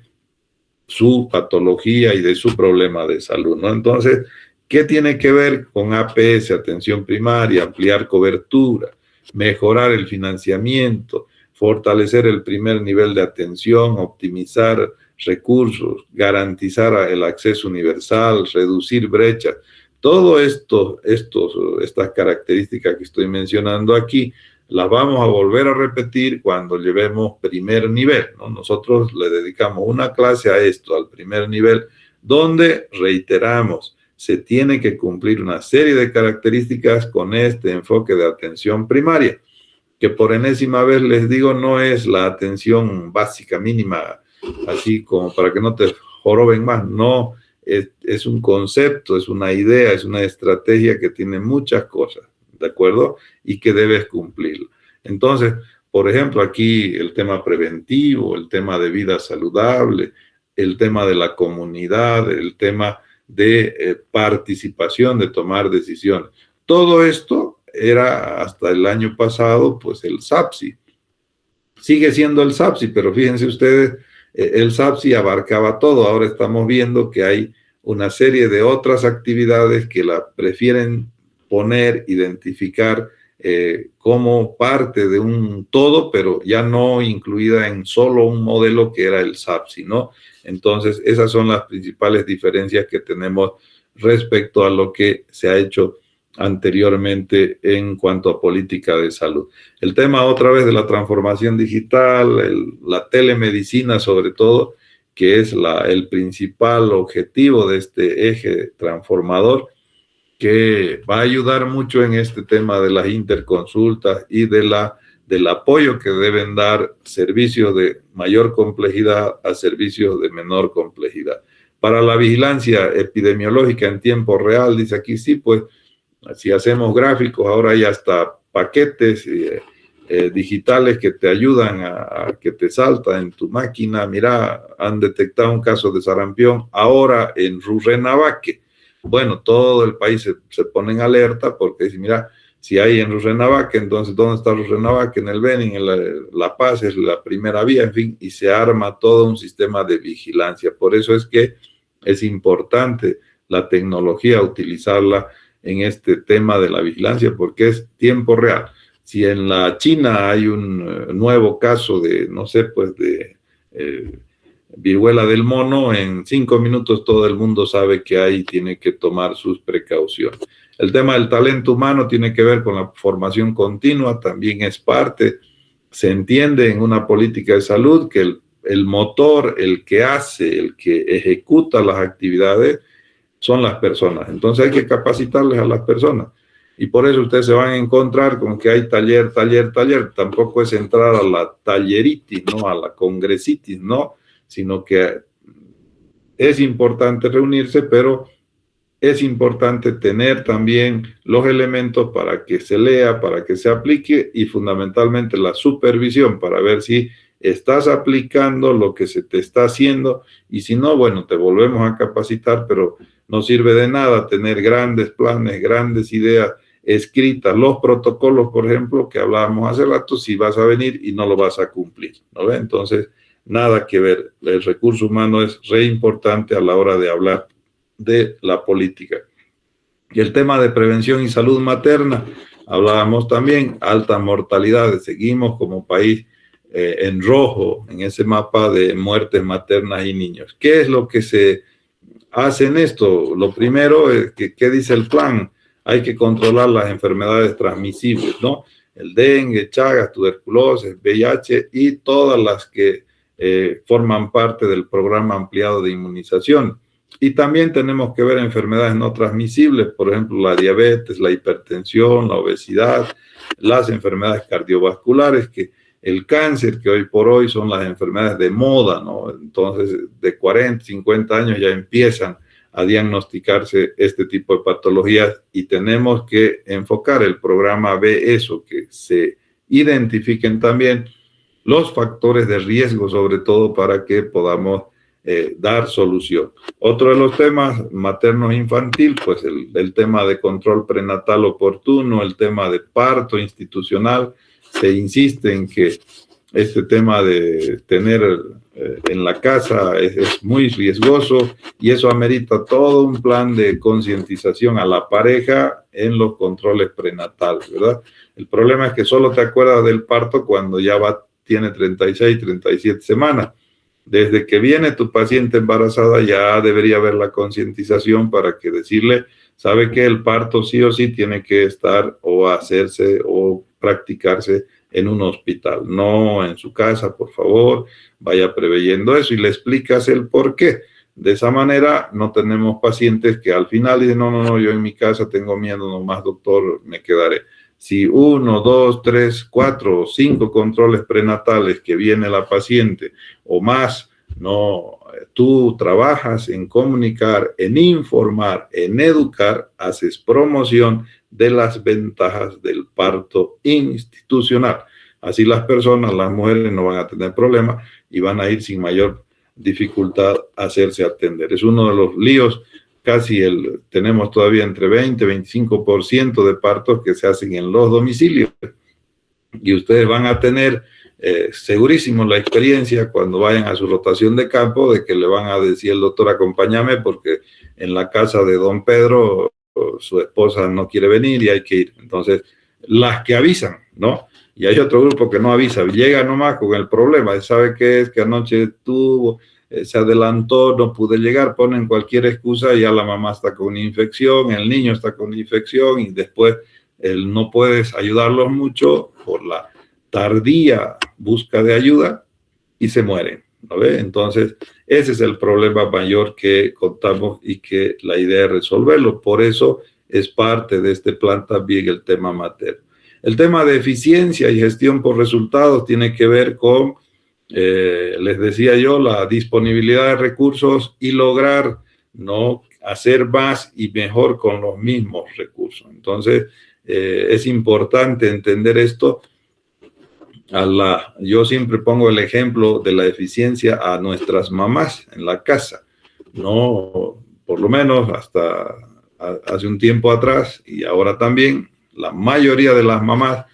su patología y de su problema de salud, ¿no? Entonces, ¿qué tiene que ver con APS, atención primaria? Ampliar cobertura, mejorar el financiamiento, fortalecer el primer nivel de atención, optimizar recursos, garantizar el acceso universal, reducir brechas. Todo estas características que estoy mencionando aquí, las vamos a volver a repetir cuando llevemos primer nivel, ¿no? Nosotros le dedicamos una clase a esto, al primer nivel, donde reiteramos, se tiene que cumplir una serie de características con este enfoque de atención primaria, que por enésima vez les digo, no es la atención básica, mínima, así como para que no te joroben más, no, es un concepto, es una idea, es una estrategia que tiene muchas cosas, ¿de acuerdo? Y que debes cumplir. Entonces, por ejemplo, aquí el tema preventivo, el tema de vida saludable, el tema de la comunidad, el tema de participación, de tomar decisiones. Todo esto era hasta el año pasado, pues el SAPSI. Sigue siendo el SAPSI, pero fíjense ustedes, el SAPSI abarcaba todo. Ahora estamos viendo que hay una serie de otras actividades que la prefieren poner, identificar como parte de un todo, pero ya no incluida en solo un modelo que era el SAPSI, ¿no? Entonces, esas son las principales diferencias que tenemos respecto a lo que se ha hecho anteriormente en cuanto a política de salud. El tema otra vez de la transformación digital, la telemedicina sobre todo, que es el principal objetivo de este eje transformador, que va a ayudar mucho en este tema de las interconsultas y del apoyo que deben dar servicios de mayor complejidad a servicios de menor complejidad. Para la vigilancia epidemiológica en tiempo real, dice aquí, sí, pues si hacemos gráficos, ahora hay hasta paquetes digitales que te ayudan a que te salta en tu máquina. Mira, han detectado un caso de sarampión ahora en Rurrenabaque. Bueno, todo el país se pone en alerta, porque dice, mira, si hay en Rurrenabaque, entonces ¿dónde está Rurrenabaque? En el Beni, en La Paz es la primera vía, en fin, y se arma todo un sistema de vigilancia. Por eso es que es importante la tecnología, utilizarla en este tema de la vigilancia, porque es tiempo real. Si en la China hay un nuevo caso de, no sé, pues de viruela del mono, en 5 minutos todo el mundo sabe que hay y tiene que tomar sus precauciones. El tema del talento humano tiene que ver con la formación continua, también es parte. Se entiende en una política de salud que el motor, el que hace, el que ejecuta las actividades son las personas. Entonces hay que capacitarles a las personas. Y por eso ustedes se van a encontrar con que hay taller. Tampoco es entrar a la talleritis, ¿no? A la congresitis, no, sino que es importante reunirse, pero es importante tener también los elementos para que se lea, para que se aplique y fundamentalmente la supervisión para ver si estás aplicando lo que se te está haciendo y si no, bueno, te volvemos a capacitar, pero no sirve de nada tener grandes planes, grandes ideas escritas, los protocolos, por ejemplo, que hablábamos hace rato, si vas a venir y no lo vas a cumplir, ¿no ve? Entonces, nada que ver. El recurso humano es re importante a la hora de hablar de la política. Y el tema de prevención y salud materna, hablábamos también, alta mortalidad, seguimos como país en rojo en ese mapa de muertes maternas y niños. ¿Qué es lo que se hace en esto? Lo primero, ¿qué dice el plan? Hay que controlar las enfermedades transmisibles, ¿no? El dengue, Chagas, tuberculosis, VIH y todas las que forman parte del programa ampliado de inmunización. Y también tenemos que ver enfermedades no transmisibles, por ejemplo, la diabetes, la hipertensión, la obesidad, las enfermedades cardiovasculares, que el cáncer, que hoy por hoy son las enfermedades de moda, ¿no? Entonces, de 40, 50 años ya empiezan a diagnosticarse este tipo de patologías y tenemos que enfocar el programa ve eso, que se identifiquen también los factores de riesgo, sobre todo para que podamos dar solución. Otro de los temas materno infantil, pues el tema de control prenatal oportuno, el tema de parto institucional. Se insiste en que este tema de tener en la casa es muy riesgoso y eso amerita todo un plan de concientización a la pareja en los controles prenatales, ¿verdad? El problema es que solo te acuerdas del parto cuando ya tiene 36, 37 semanas. Desde que viene tu paciente embarazada ya debería haber la concientización para que decirle, sabe que el parto sí o sí tiene que estar o hacerse o practicarse en un hospital, no en su casa, por favor, vaya preveyendo eso y le explicas el por qué. De esa manera no tenemos pacientes que al final dicen, no, yo en mi casa tengo miedo, nomás doctor, me quedaré. Si 1, 2, 3, 4 o 5 controles prenatales que viene la paciente o más, no, tú trabajas en comunicar, en informar, en educar, haces promoción de las ventajas del parto institucional. Así las personas, las mujeres no van a tener problemas y van a ir sin mayor dificultad a hacerse atender. Es uno de los líos. Casi tenemos todavía entre 20 y 25% de partos que se hacen en los domicilios. Y ustedes van a tener segurísimo la experiencia cuando vayan a su rotación de campo de que le van a decir el doctor, acompáñame porque en la casa de don Pedro su esposa no quiere venir y hay que ir. Entonces, las que avisan, ¿no? Y hay otro grupo que no avisa, llega nomás con el problema. ¿Sabe qué es? Que anoche tuvo... se adelantó, no pude llegar, ponen cualquier excusa y ya la mamá está con una infección, el niño está con una infección y después no puedes ayudarlos mucho por la tardía busca de ayuda y se mueren, ¿no ve? Entonces, ese es el problema mayor que contamos y que la idea es resolverlo. Por eso es parte de este plan también el tema materno. El tema de eficiencia y gestión por resultados tiene que ver con les decía yo, la disponibilidad de recursos y lograr no hacer más y mejor con los mismos recursos. Entonces, es importante entender esto. Yo siempre pongo el ejemplo de la eficiencia a nuestras mamás en la casa. No, por lo menos hasta hace un tiempo atrás y ahora también, la mayoría de las mamás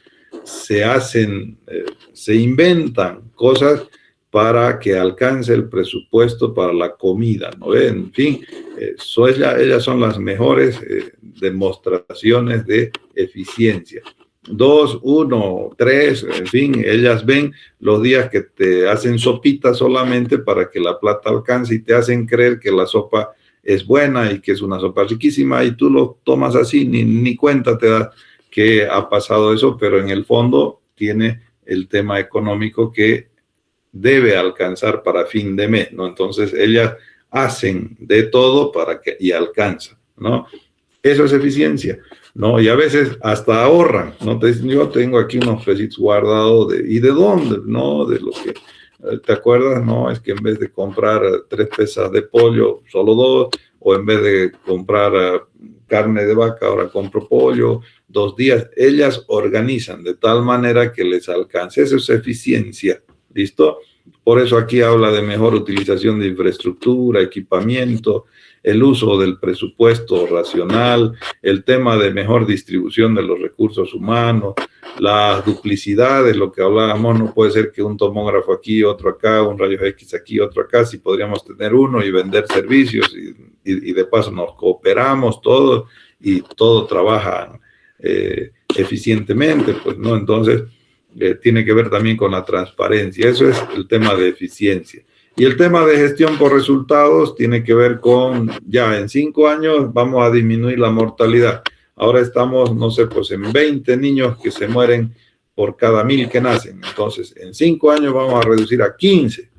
se inventan cosas para que alcance el presupuesto para la comida, ¿no? En fin, ellas son las mejores demostraciones de eficiencia. 2, 1, 3, en fin, ellas ven los días que te hacen sopita solamente para que la plata alcance y te hacen creer que la sopa es buena y que es una sopa riquísima y tú lo tomas así, ni cuenta te das que ha pasado eso, pero en el fondo tiene el tema económico que debe alcanzar para fin de mes, ¿no? Entonces ellas hacen de todo para que y alcanzan, ¿no? Eso es eficiencia, ¿no? Y a veces hasta ahorran, ¿no? Te dicen, yo tengo aquí unos pesitos guardados, ¿y de dónde? ¿No? De lo que, ¿te acuerdas? No, es que en vez de comprar 3 piezas de pollo, solo 2, o en vez de comprar carne de vaca, ahora compro pollo, 2 días. Ellas organizan de tal manera que les alcance. Eso es eficiencia, ¿listo? Por eso aquí habla de mejor utilización de infraestructura, equipamiento, el uso del presupuesto racional, el tema de mejor distribución de los recursos humanos, las duplicidades, lo que hablábamos, no puede ser que un tomógrafo aquí, otro acá, un rayos X aquí, otro acá, si podríamos tener uno y vender servicios y de paso nos cooperamos todos y todo trabaja eficientemente, pues, ¿no? Entonces, tiene que ver también con la transparencia. Eso es el tema de eficiencia. Y el tema de gestión por resultados tiene que ver con, ya en 5 años vamos a disminuir la mortalidad. Ahora estamos, no sé, pues en 20 niños que se mueren por cada 1000 que nacen. Entonces, en 5 años vamos a reducir a 15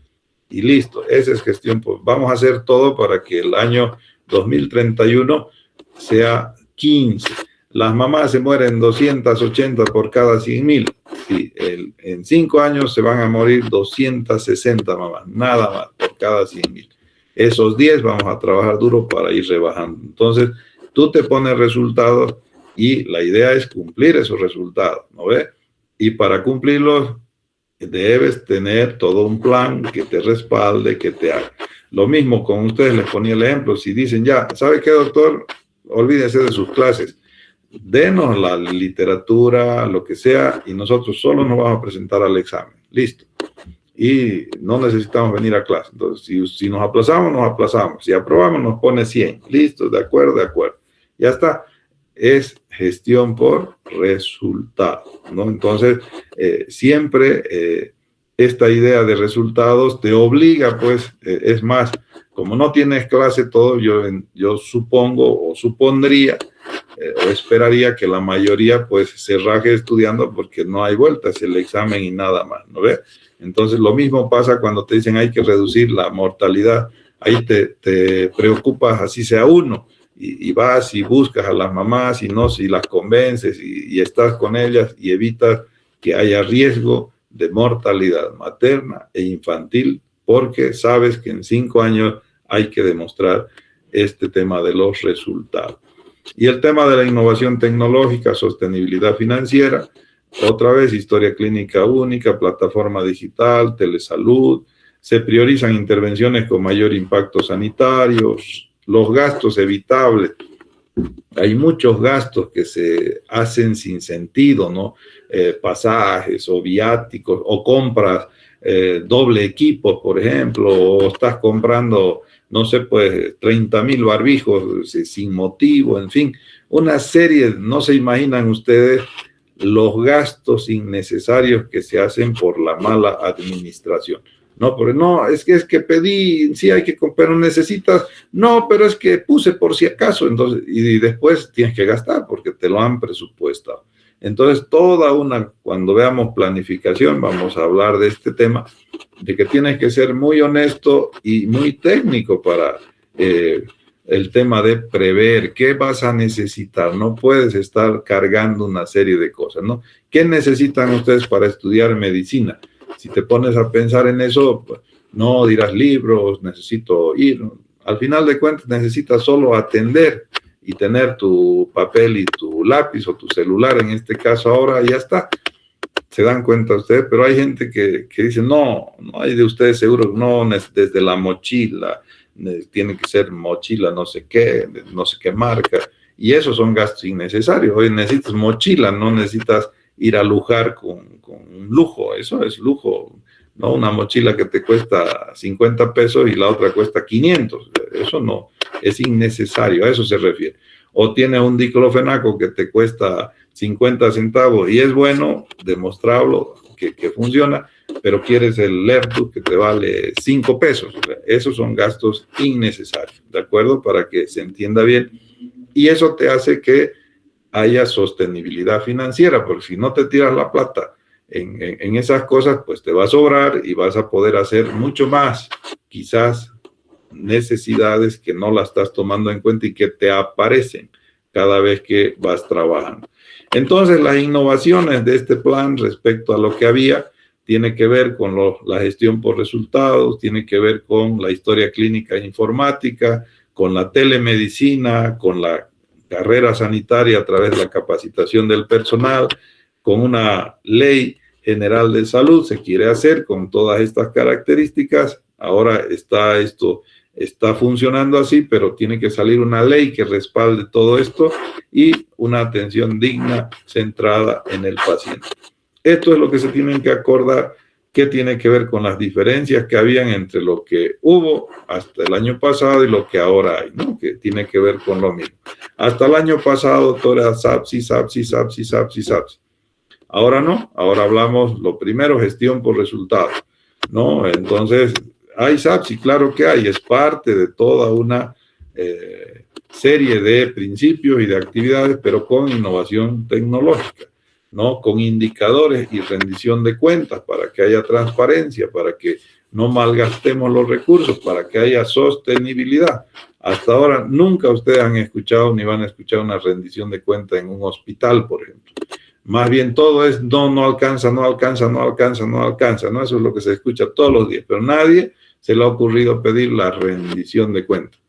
y listo. Esa es gestión. Pues vamos a hacer todo para que el año 2031 sea 15. Las mamás se mueren 280 por cada 100.000. Sí, en 5 años se van a morir 260 mamás, nada más por cada 100.000. Esos 10 vamos a trabajar duro para ir rebajando. Entonces, tú te pones resultados y la idea es cumplir esos resultados, ¿no ves? Y para cumplirlos debes tener todo un plan que te respalde, que te haga. Lo mismo con ustedes, les ponía el ejemplo, si dicen ya, ¿sabe qué, doctor? Olvídese de sus clases. Denos la literatura, lo que sea, y nosotros solo nos vamos a presentar al examen. Listo. Y no necesitamos venir a clase. Entonces, si nos aplazamos, nos aplazamos. Si aprobamos, nos pone 100. Listo, de acuerdo, de acuerdo. Ya está. Es gestión por resultados, ¿no? Entonces, siempre esta idea de resultados te obliga, pues, es más, como no tienes clase todo, yo supongo o supondría o esperaría que la mayoría pues se raje estudiando porque no hay vueltas, el examen y nada más, ¿no ves? Entonces lo mismo pasa cuando te dicen hay que reducir la mortalidad, ahí te preocupas así sea uno y vas y buscas a las mamás y no, si las convences y estás con ellas y evitas que haya riesgo de mortalidad materna e infantil porque sabes que en 5 años hay que demostrar este tema de los resultados. Y el tema de la innovación tecnológica, sostenibilidad financiera, otra vez historia clínica única, plataforma digital, telesalud, se priorizan intervenciones con mayor impacto sanitario, los gastos evitables. Hay muchos gastos que se hacen sin sentido, ¿no? Pasajes o viáticos o compras doble equipo, por ejemplo, o estás comprando, no sé, pues 30,000 barbijos sin motivo, en fin, una serie, no se imaginan ustedes los gastos innecesarios que se hacen por la mala administración. No, pero no, es que pedí, sí hay que comprar, pero necesitas, no, pero es que puse por si acaso, entonces, y después tienes que gastar porque te lo han presupuestado. Entonces, cuando veamos planificación, vamos a hablar de este tema, de que tienes que ser muy honesto y muy técnico para el tema de prever qué vas a necesitar. No puedes estar cargando una serie de cosas, ¿no? ¿Qué necesitan ustedes para estudiar medicina? Si te pones a pensar en eso, pues, no dirás libros, necesito ir. Al final de cuentas, necesitas solo atender y tener tu papel y tu lápiz o tu celular, en este caso ahora, ya está. Se dan cuenta ustedes, pero hay gente que dice, no hay de ustedes seguro, no, desde la mochila, tiene que ser mochila no sé qué marca, y esos son gastos innecesarios. Hoy necesitas mochila, no necesitas ir a lujar con un lujo, eso es lujo, ¿no? Una mochila que te cuesta 50 pesos y la otra cuesta 500, eso no, es innecesario, a eso se refiere. O tienes un diclofenaco que te cuesta 50 centavos y es bueno demostrarlo que funciona, pero quieres el Lertu que te vale 5 pesos. Esos son gastos innecesarios, ¿de acuerdo? Para que se entienda bien. Y eso te hace que haya sostenibilidad financiera, porque si no te tiras la plata en esas cosas, pues te va a sobrar y vas a poder hacer mucho más, quizás necesidades que no las estás tomando en cuenta y que te aparecen cada vez que vas trabajando. Entonces, las innovaciones de este plan respecto a lo que había tiene que ver con la gestión por resultados, tiene que ver con la historia clínica e informática, con la telemedicina, con la carrera sanitaria a través de la capacitación del personal, con una ley general de salud se quiere hacer con todas estas características. Ahora está funcionando así, pero tiene que salir una ley que respalde todo esto y una atención digna centrada en el paciente. Esto es lo que se tienen que acordar, que tiene que ver con las diferencias que habían entre lo que hubo hasta el año pasado y lo que ahora hay, ¿no? Que tiene que ver con lo mismo. Hasta el año pasado todo era SAPSI, SAPSI, SAPSI, SAPSI, SAPSI. Ahora no, ahora hablamos lo primero, gestión por resultados, ¿no? Entonces, hay SAPSI, claro que hay, es parte de toda una serie de principios y de actividades, pero con innovación tecnológica, ¿no? Con indicadores y rendición de cuentas para que haya transparencia, para que no malgastemos los recursos, para que haya sostenibilidad. Hasta ahora nunca ustedes han escuchado ni van a escuchar una rendición de cuentas en un hospital, por ejemplo. Más bien todo es no alcanza, no alcanza, no alcanza, no alcanza, ¿no? Eso es lo que se escucha todos los días, pero nadie se le ha ocurrido pedir la rendición de cuentas.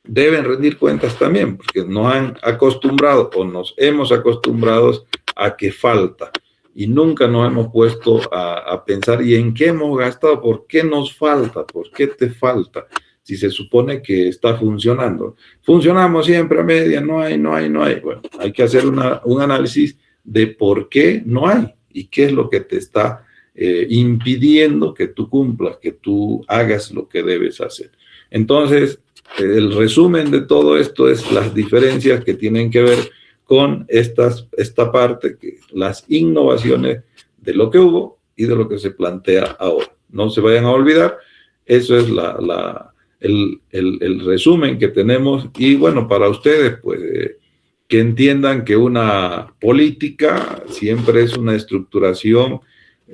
Deben rendir cuentas también, porque nos han acostumbrado o nos hemos acostumbrado a que falta y nunca nos hemos puesto a pensar y en qué hemos gastado, por qué nos falta, por qué te falta, si se supone que está funcionando. Funcionamos siempre a media, no hay. Bueno, hay que hacer un análisis de por qué no hay y qué es lo que te está impidiendo que tú cumplas, que tú hagas lo que debes hacer. Entonces, el resumen de todo esto es las diferencias que tienen que ver con esta parte, que las innovaciones de lo que hubo y de lo que se plantea ahora. No se vayan a olvidar, eso es el resumen que tenemos. Y bueno, para ustedes, pues, que entiendan que una política siempre es una estructuración,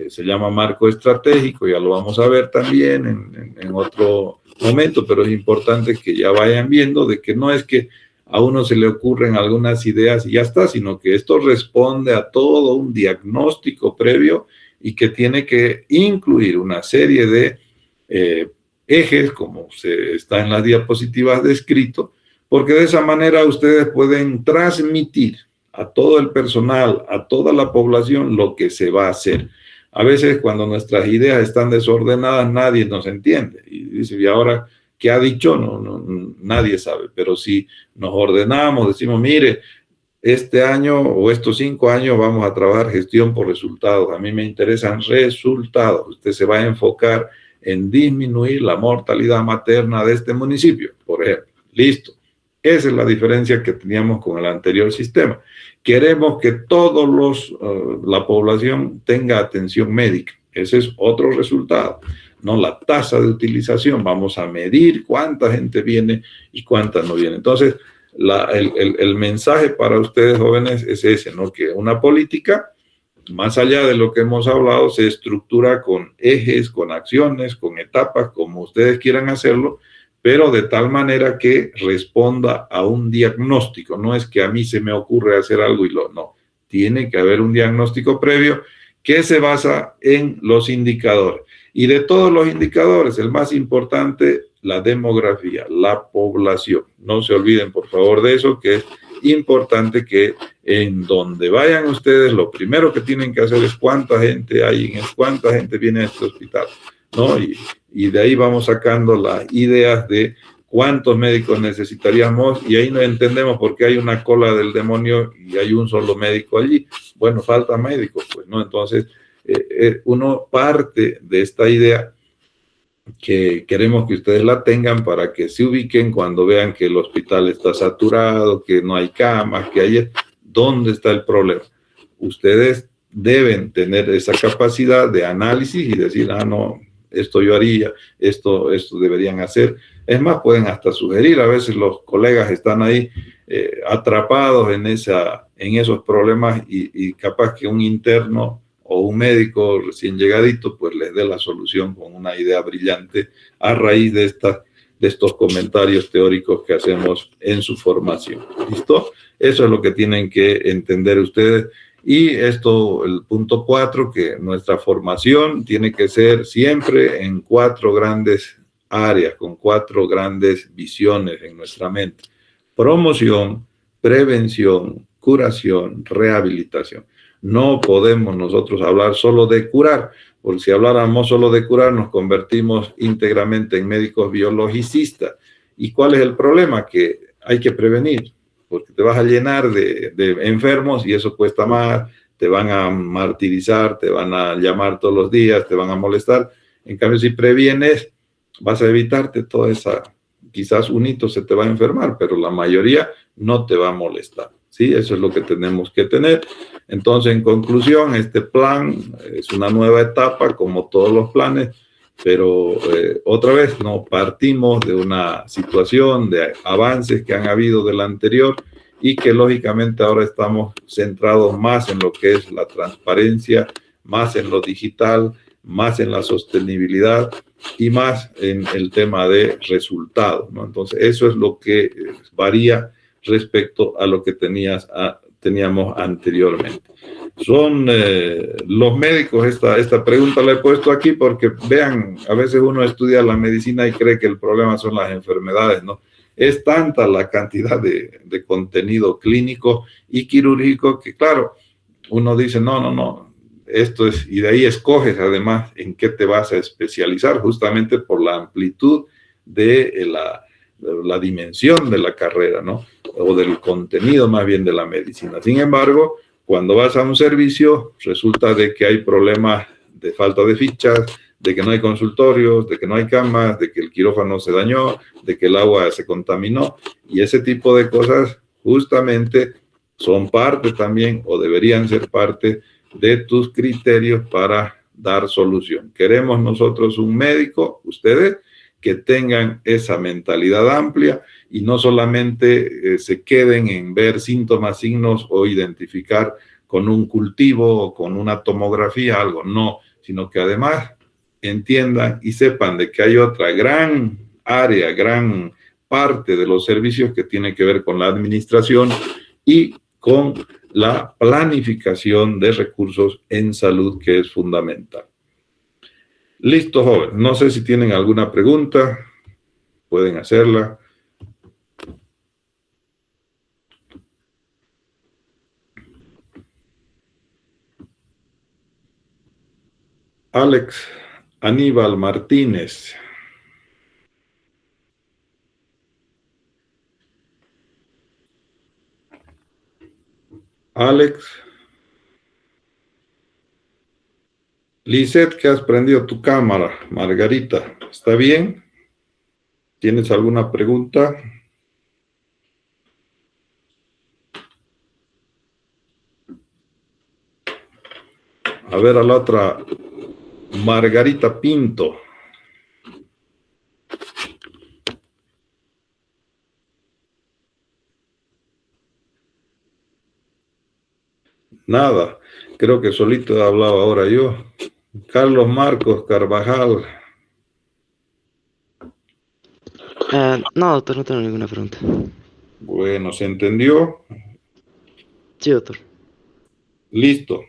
se llama marco estratégico, ya lo vamos a ver también en otro momento, pero es importante que ya vayan viendo de que no es que a uno se le ocurren algunas ideas y ya está, sino que esto responde a todo un diagnóstico previo y que tiene que incluir una serie de ejes, como se está en las diapositivas descrito, porque de esa manera ustedes pueden transmitir a todo el personal, a toda la población, lo que se va a hacer. A veces cuando nuestras ideas están desordenadas, nadie nos entiende. Y dice, ¿y ahora qué ha dicho? No, nadie sabe. Pero si nos ordenamos, decimos, mire, este año o estos 5 años vamos a trabajar gestión por resultados. A mí me interesan resultados. Usted se va a enfocar en disminuir la mortalidad materna de este municipio, por ejemplo. Listo. Esa es la diferencia que teníamos con el anterior sistema. Queremos que la población tenga atención médica. Ese es otro resultado. No la tasa de utilización. Vamos a medir cuánta gente viene y cuánta no viene. Entonces, el mensaje para ustedes jóvenes es ese, ¿no? Que una política, más allá de lo que hemos hablado, se estructura con ejes, con acciones, con etapas, como ustedes quieran hacerlo, pero de tal manera que responda a un diagnóstico. No es que a mí se me ocurre hacer algo y no. Tiene que haber un diagnóstico previo que se basa en los indicadores. Y de todos los indicadores, el más importante, la demografía, la población. No se olviden, por favor, de eso, que es importante que en donde vayan ustedes, lo primero que tienen que hacer es cuánta gente hay, cuánta gente viene a este hospital, ¿no? Y de ahí vamos sacando las ideas de cuántos médicos necesitaríamos, y ahí no entendemos por qué hay una cola del demonio y hay un solo médico allí. Bueno, falta médicos, pues, ¿no? Entonces, uno parte de esta idea que queremos que ustedes la tengan para que se ubiquen cuando vean que el hospital está saturado, que no hay camas, que hay... dónde está el problema. Ustedes deben tener esa capacidad de análisis y decir, ah, no, esto yo haría, esto deberían hacer. Es más, pueden hasta sugerir, a veces los colegas están ahí atrapados en esos problemas y capaz que un interno o un médico recién llegadito pues les dé la solución con una idea brillante a raíz de estos comentarios teóricos que hacemos en su formación. ¿Listo? Eso es lo que tienen que entender ustedes. Y esto, el punto 4, que nuestra formación tiene que ser siempre en 4 grandes áreas, con 4 grandes visiones en nuestra mente. Promoción, prevención, curación, rehabilitación. No podemos nosotros hablar solo de curar, porque si habláramos solo de curar nos convertimos íntegramente en médicos biologicistas. ¿Y cuál es el problema? Que hay que prevenir, porque te vas a llenar de enfermos y eso cuesta más, te van a martirizar, te van a llamar todos los días, te van a molestar. En cambio, si previenes, vas a evitarte toda esa, quizás un hito se te va a enfermar, pero la mayoría no te va a molestar. ¿Sí? Eso es lo que tenemos que tener. Entonces, en conclusión, este plan es una nueva etapa, como todos los planes, pero otra vez no partimos de una situación de avances que han habido del anterior y que lógicamente ahora estamos centrados más en lo que es la transparencia, más en lo digital, más en la sostenibilidad y más en el tema de resultados, ¿no? Entonces, eso es lo que varía respecto a lo que teníamos anteriormente. Son los médicos, esta pregunta la he puesto aquí porque vean, a veces uno estudia la medicina y cree que el problema son las enfermedades, ¿no? Es tanta la cantidad de contenido clínico y quirúrgico que, claro, uno dice, no, esto es, y de ahí escoges además en qué te vas a especializar, justamente por la amplitud de la dimensión de la carrera, ¿no? O del contenido más bien de la medicina. Sin embargo, cuando vas a un servicio, resulta de que hay problemas de falta de fichas, de que no hay consultorios, de que no hay camas, de que el quirófano se dañó, de que el agua se contaminó, y ese tipo de cosas justamente son parte también, o deberían ser parte de tus criterios para dar solución. Queremos nosotros un médico, ustedes, que tengan esa mentalidad amplia y no solamente se queden en ver síntomas, signos o identificar con un cultivo o con una tomografía algo, no, sino que además entiendan y sepan de que hay otra gran área, gran parte de los servicios que tiene que ver con la administración y con la planificación de recursos en salud, que es fundamental. Listo, jóvenes. No sé si tienen alguna pregunta. Pueden hacerla. Alex Aníbal Martínez. Alex. Lisette, que has prendido tu cámara. Margarita, ¿está bien? ¿Tienes alguna pregunta? A ver a la otra, Margarita Pinto. Nada, creo que solito he hablado ahora yo. Carlos Marcos Carvajal. No, doctor, no tengo ninguna pregunta. Bueno, ¿se entendió? Sí, doctor. Listo.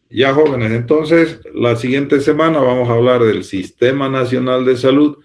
Ya, jóvenes, entonces la siguiente semana vamos a hablar del Sistema Nacional de Salud,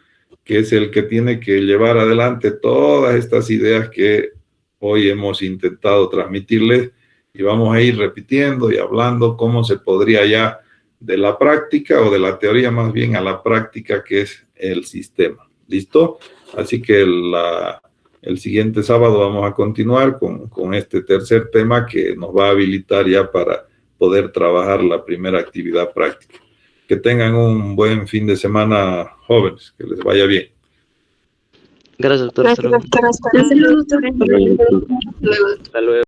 que es el que tiene que llevar adelante todas estas ideas que hoy hemos intentado transmitirles, y vamos a ir repitiendo y hablando cómo se podría ya de la práctica, o de la teoría más bien, a la práctica, que es el sistema. ¿Listo? Así que el siguiente sábado vamos a continuar con este tercer tema que nos va a habilitar ya para poder trabajar la primera actividad práctica. Que tengan un buen fin de semana, jóvenes, que les vaya bien. Gracias, doctor. Gracias, doctor. Hasta luego. Hasta luego.